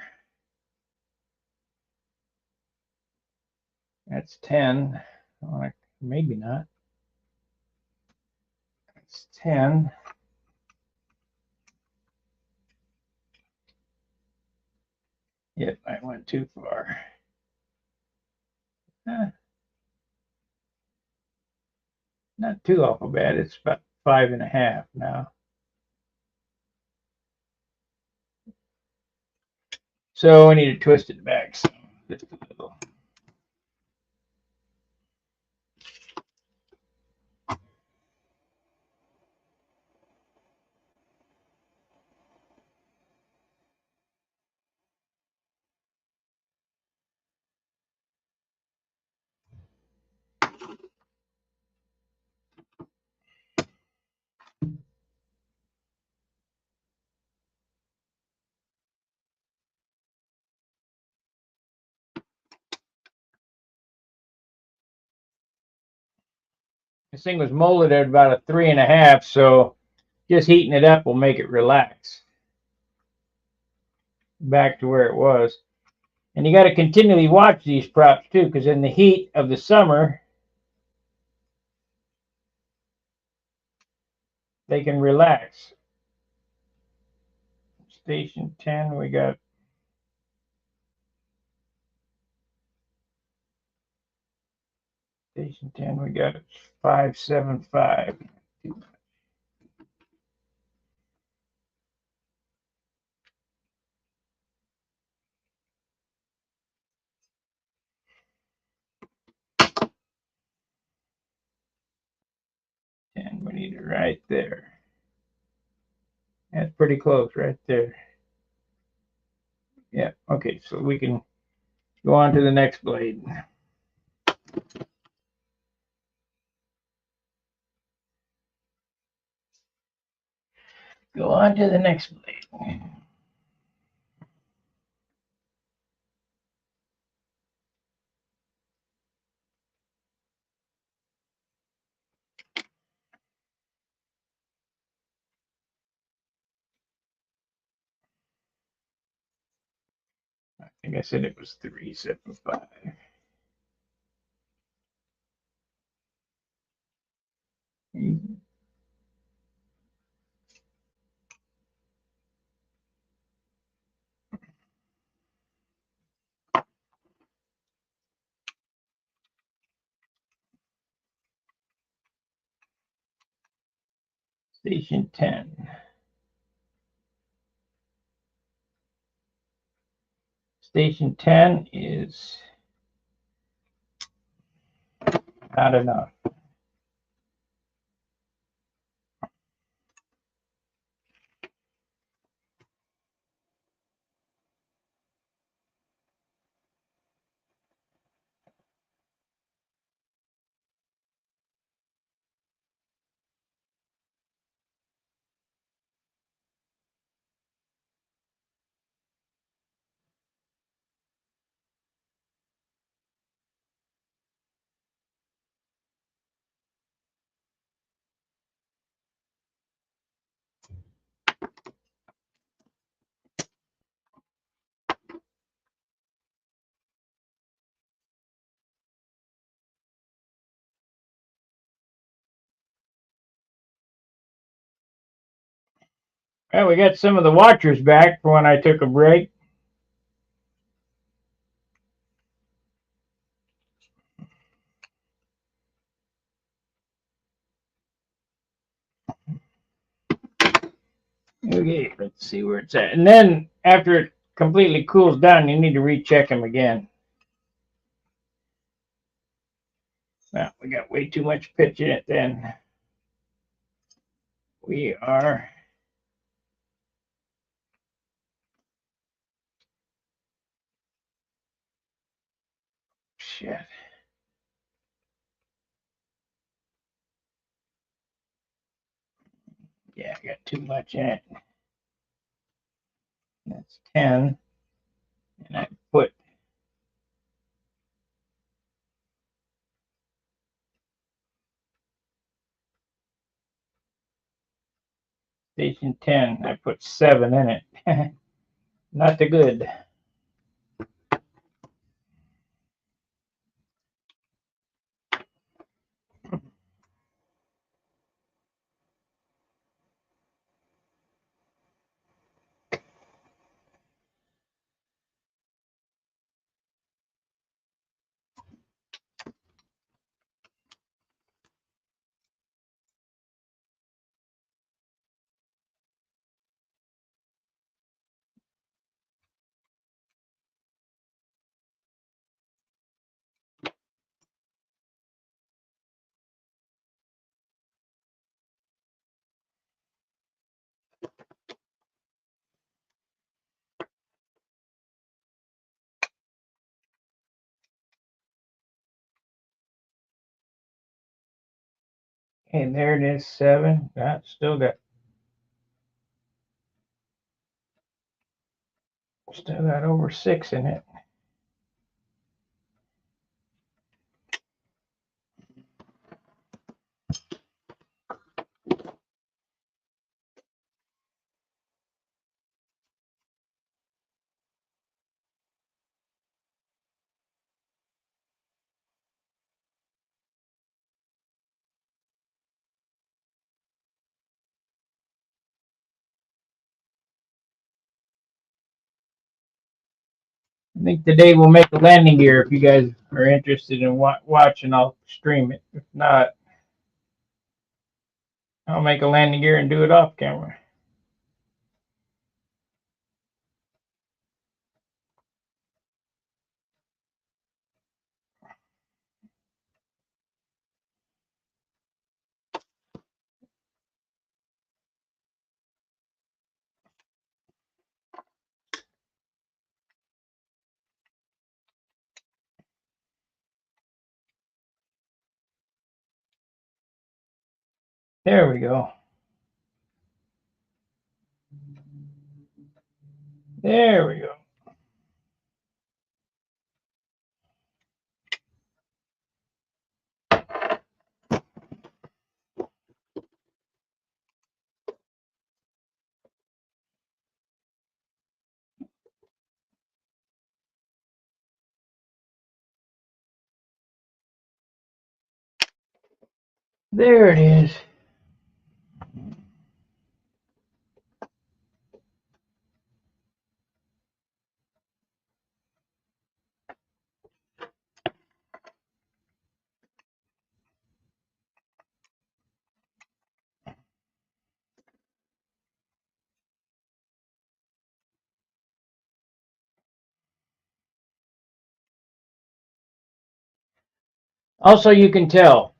That's 10. Oh, maybe not. That's 10. Yep, I went too far. Not too awful bad. It's about 5.5 now. So we need to twist it back some, just a little. This thing was molded at about a 3.5, so just heating it up will make it relax back to where it was. And you got to continually watch these props too, because in the heat of the summer, they can relax. Station 10, we got Station 10, we got 5.75. And we need it right there. That's pretty close right there. Yeah, okay, so we can go on to the next blade. Go on to the next blade. I think I said it was 3.75. Station 10. Station 10 is not enough. Well, we got some of the watchers back for when I took a break. Okay, let's see where it's at. And then after it completely cools down, you need to recheck them again. Well, we got way too much pitch in it then. We are yet. Yeah, I got too much in it. That's 10. And I put station 10. I put 7 in it. Not the good. And there it is, 7. Still got over 6 in it. I think today we'll make a landing gear if you guys are interested in watching. I'll stream it. If not, I'll make a landing gear and do it off camera. There we go. There we go. There it is. Also, you can tell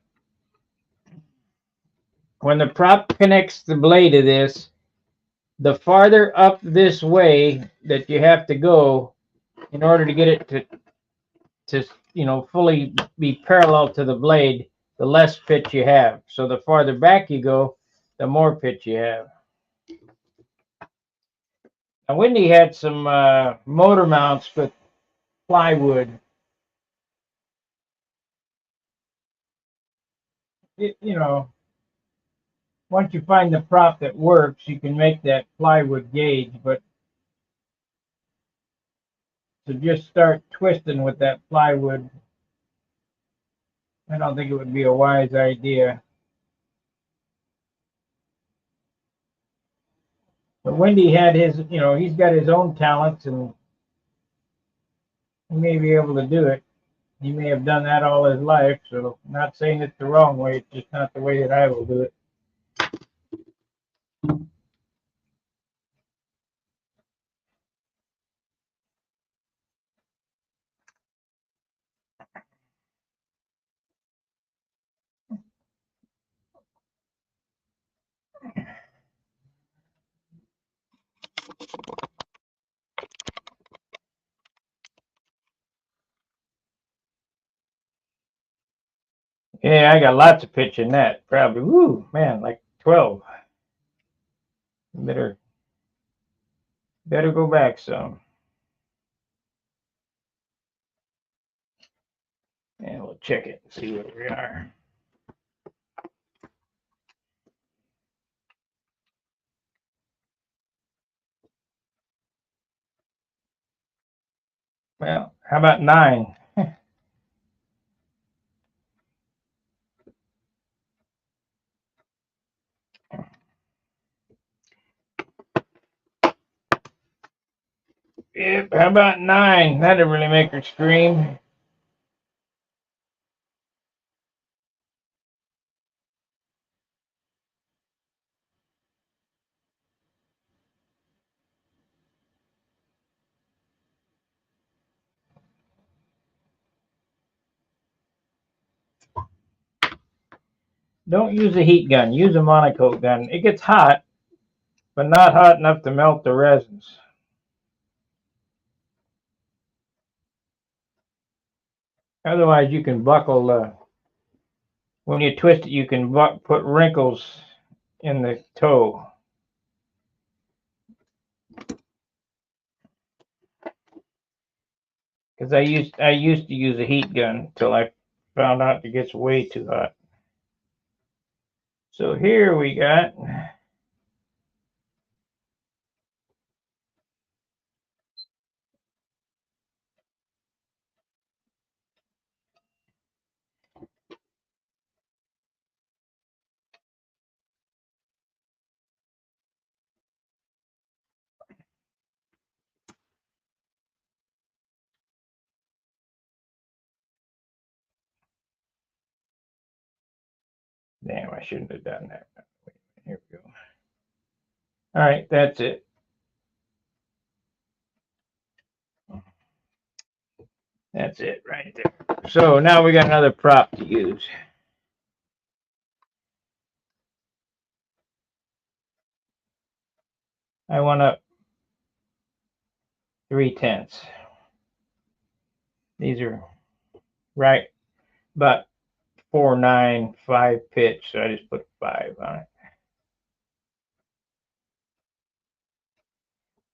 when the prop connects the blade of this, the farther up this way that you have to go in order to get it to fully be parallel to the blade, the less pitch you have. So the farther back you go, the more pitch you have. Now, Wendy had some motor mounts with plywood. Once you find the prop that works, you can make that plywood gauge, but to just start twisting with that plywood, I don't think it would be a wise idea. But Wendy had he's got his own talents, and he may be able to do it. He may have done that all his life, so I'm not saying it's the wrong way, it's just not the way that I will do it. Yeah, I got lots of pitch in that. Probably, woo, man, like 12. Better go back some. And we'll check it and see where we are. Well, how about 9? Yep, how about 9? That'd really make her scream. Don't use a heat gun. Use a monocoat gun. It gets hot, but not hot enough to melt the resins. Otherwise, you can buckle. When you twist it, you can put wrinkles in the toe. Because I used to use a heat gun until I found out it gets way too hot. So here we got damn, I shouldn't have done that. Here we go. All right, that's it. That's it right there. So now we got another prop to use. I want up 3/10. These are right, but 4/9, 5 pitch. So I just put 5 on it.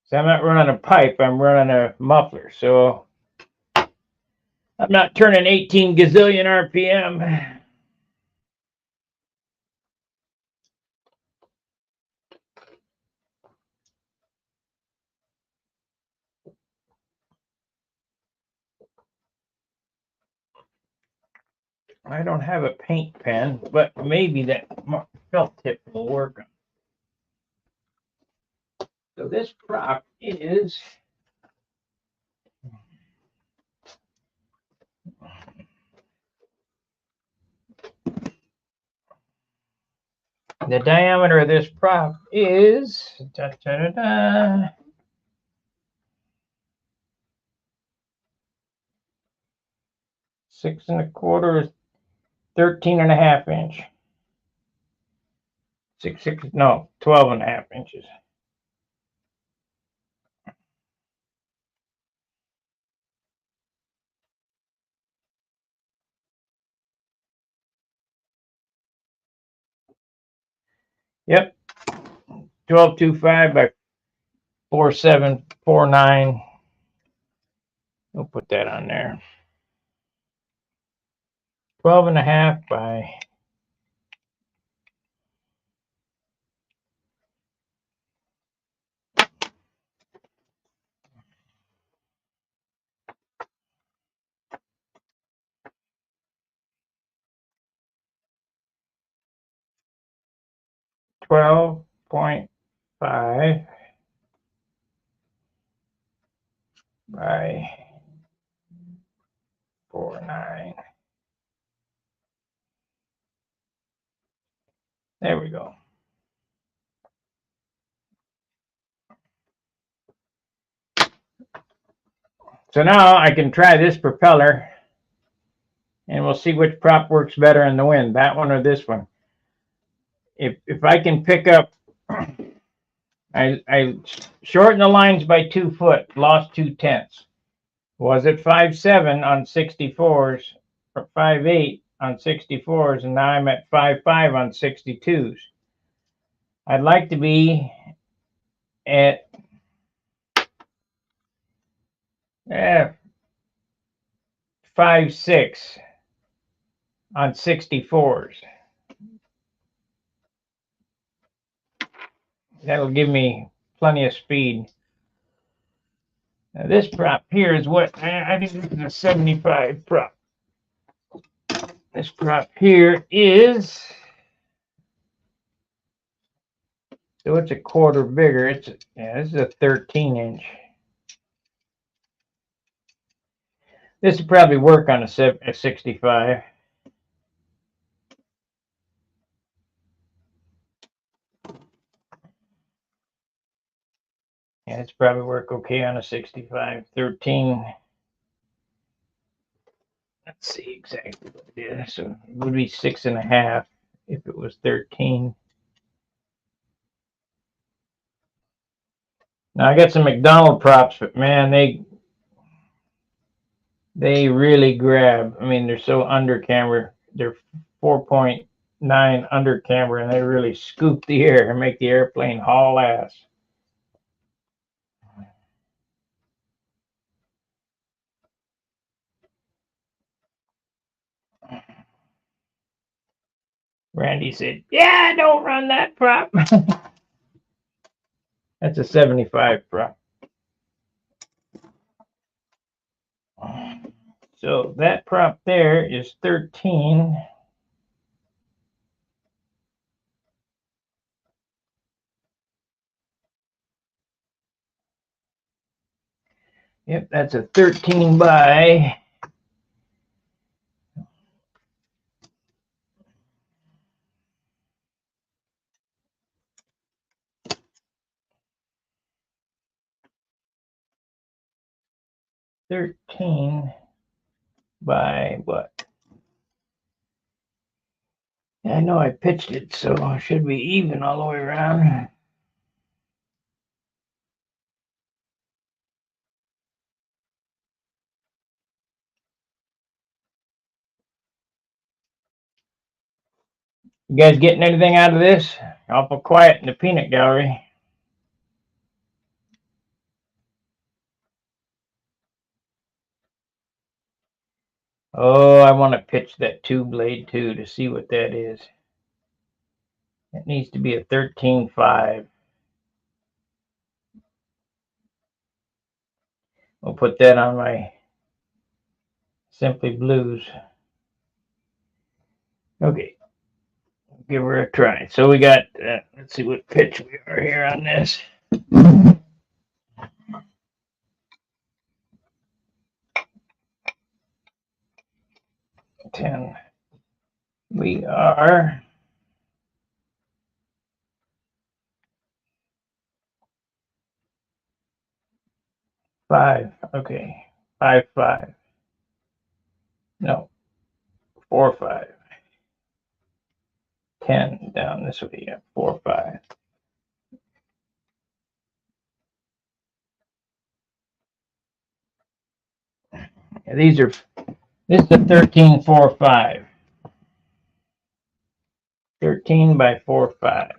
So I'm not running a pipe. I'm running a muffler. So I'm not turning 18 gazillion RPM. I don't have a paint pen, but maybe that felt tip will work. So this prop is the diameter of this prop is 6 1/4 is 13.5 inch. 12.5 inches. Yep, 12.25 by 4.749. We'll put that on there. 12.5 by 12.5 by 4.9. There we go. So now I can try this propeller and we'll see which prop works better in the wind, that one or this one. If I can pick up, I shortened the lines by 2 foot, lost 2/10. Was it 5.7 on 64s or 5.8? on 64s, and now I'm at 5.5 on 62s. I'd like to be at 5.6 on 64s. That'll give me plenty of speed. Now this prop here is what I think this is a 75 prop. This prop here is, so it's a quarter bigger. This is a 13-inch. This would probably work on a 65. Yeah, it's probably work okay on a 65. 13. Let's see exactly what it is. So it would be 6.5 if it was 13. Now I got some McDonald props, but man, they really grab. I mean, they're so under camber. They're 4.9 under camber, and they really scoop the air and make the airplane haul ass. Randy said, "Yeah, don't run that prop." That's a 75 prop. So that prop there is 13. Yep, that's a 13 by 13 by what? I know I pitched it, so it should be even all the way around. You guys getting anything out of this? Awful quiet in the peanut gallery. Oh, I want to pitch that 2-blade too to see what that is. It needs to be a 13.5. We'll put that on my Simply Blues. Okay, give her a try. So we got, let's see what pitch we are here on this. 10. We are 5. Okay, 5.5. No, 4.5. 10 down this way. Yeah, 4.5. Yeah, this is a 13.45. 13 by 4.5.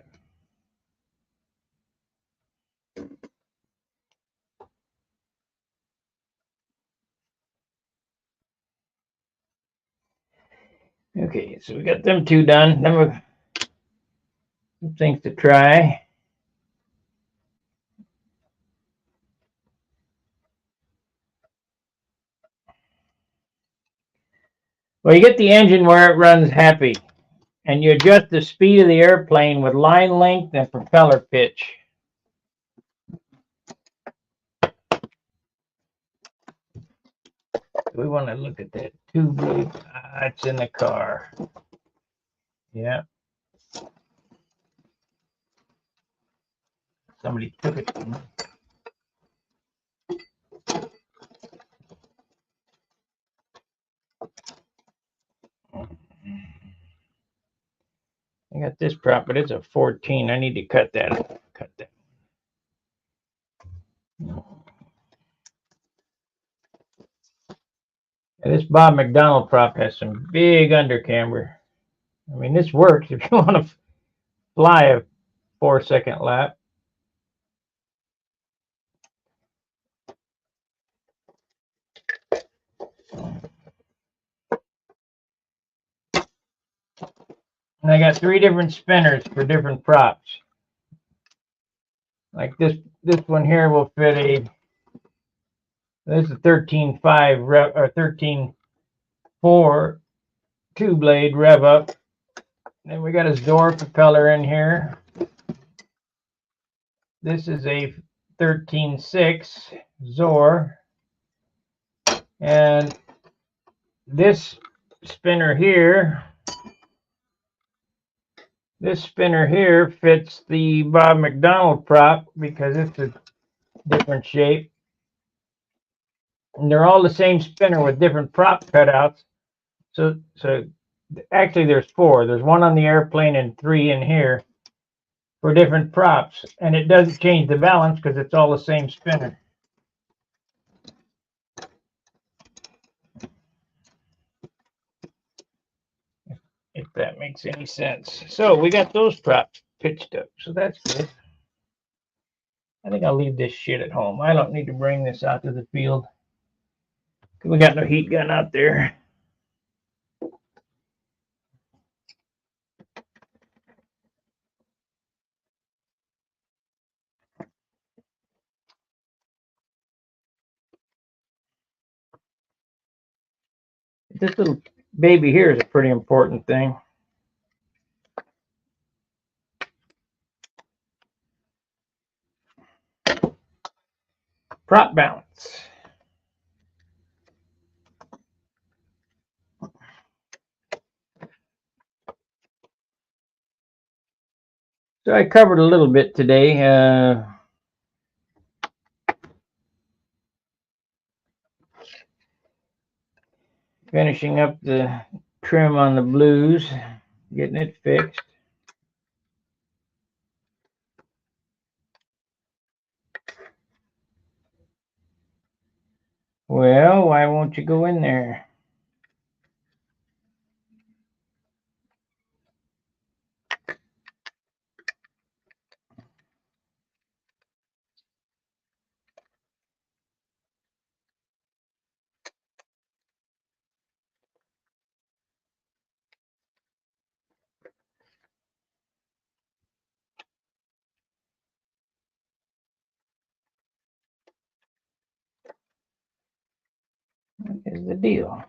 Okay, so we got them two done. Then we've some things to try. Well, you get the engine where it runs happy, and you adjust the speed of the airplane with line length and propeller pitch. We want to look at that 2-blade. It's in the car. Yeah. Somebody took it from me. I got this prop, but it's a 14. I need to cut that. Cut that. Yeah, This Bob McDonald prop has some big under camber. I mean, this works if you want to fly a 4-second lap. And I got 3 different spinners for different props. Like this one here will fit this is a 13.5 rev or 13.4 2-blade rev up. Then we got a Zor propeller in here. This is a 13.6 Zor. And this spinner here fits the Bob McDonald prop because it's a different shape. And they're all the same spinner with different prop cutouts. So actually there's 4. There's 1 on the airplane and 3 in here for different props. And it doesn't change the balance because it's all the same spinner. If that makes any sense. So we got those props pitched up. So that's good. I think I'll leave this shit at home. I don't need to bring this out to the field. We got no heat gun out there. This little baby here is a pretty important thing. Prop balance. So I covered a little bit today. Finishing up the trim on the blues, getting it fixed. Well, why won't you go in there? What is the deal?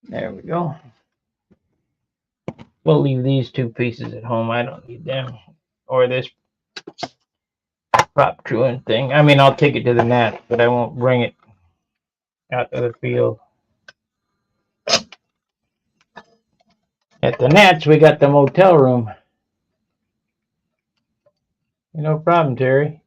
There we go. We'll leave these 2 pieces at home. I don't need them. Or this prop truant thing. I mean, I'll take it to the net, but I won't bring it out to the field. At the nets, we got the motel room. No problem, Terry.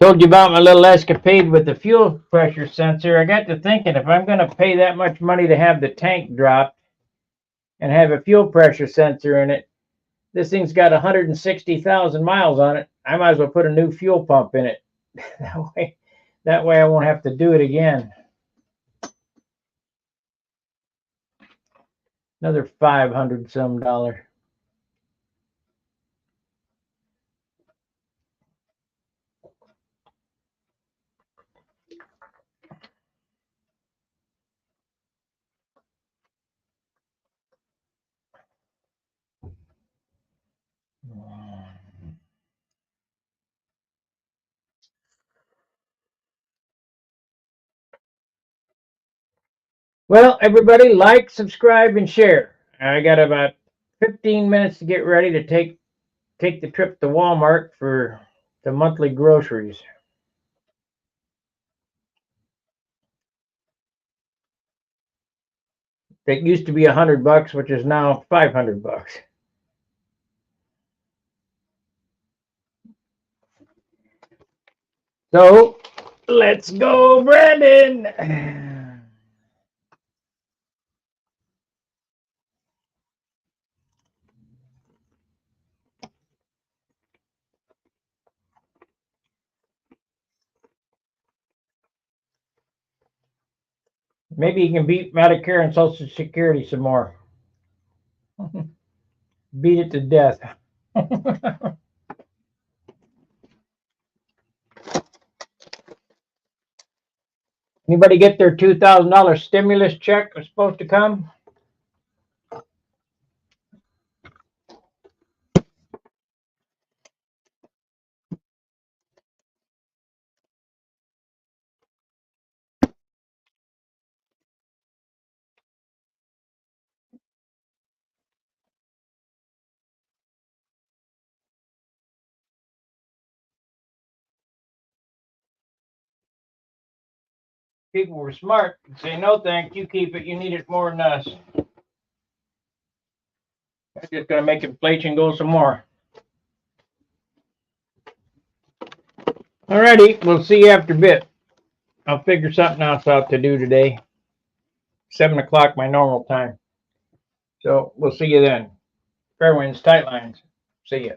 Told you about my little escapade with the fuel pressure sensor. I got to thinking, if I'm going to pay that much money to have the tank dropped and have a fuel pressure sensor in it, this thing's got 160,000 miles on it. I might as well put a new fuel pump in it. That way I won't have to do it again. Another $500 some. Well, everybody, like, subscribe, and share. I got about 15 minutes to get ready to take the trip to Walmart for the monthly groceries. That used to be $100, which is now $500. So let's go, Brandon. Maybe you can beat Medicare and Social Security some more. Beat it to death. Anybody get their $2,000 stimulus check was supposed to come? People were smart and say, no thanks, you keep it, you need it more than us. That's just going to make inflation go some more. Alrighty, we'll see you after a bit. I'll figure something else out to do today. 7 o'clock my normal time. So we'll see you then. Fair winds, tight lines. See ya.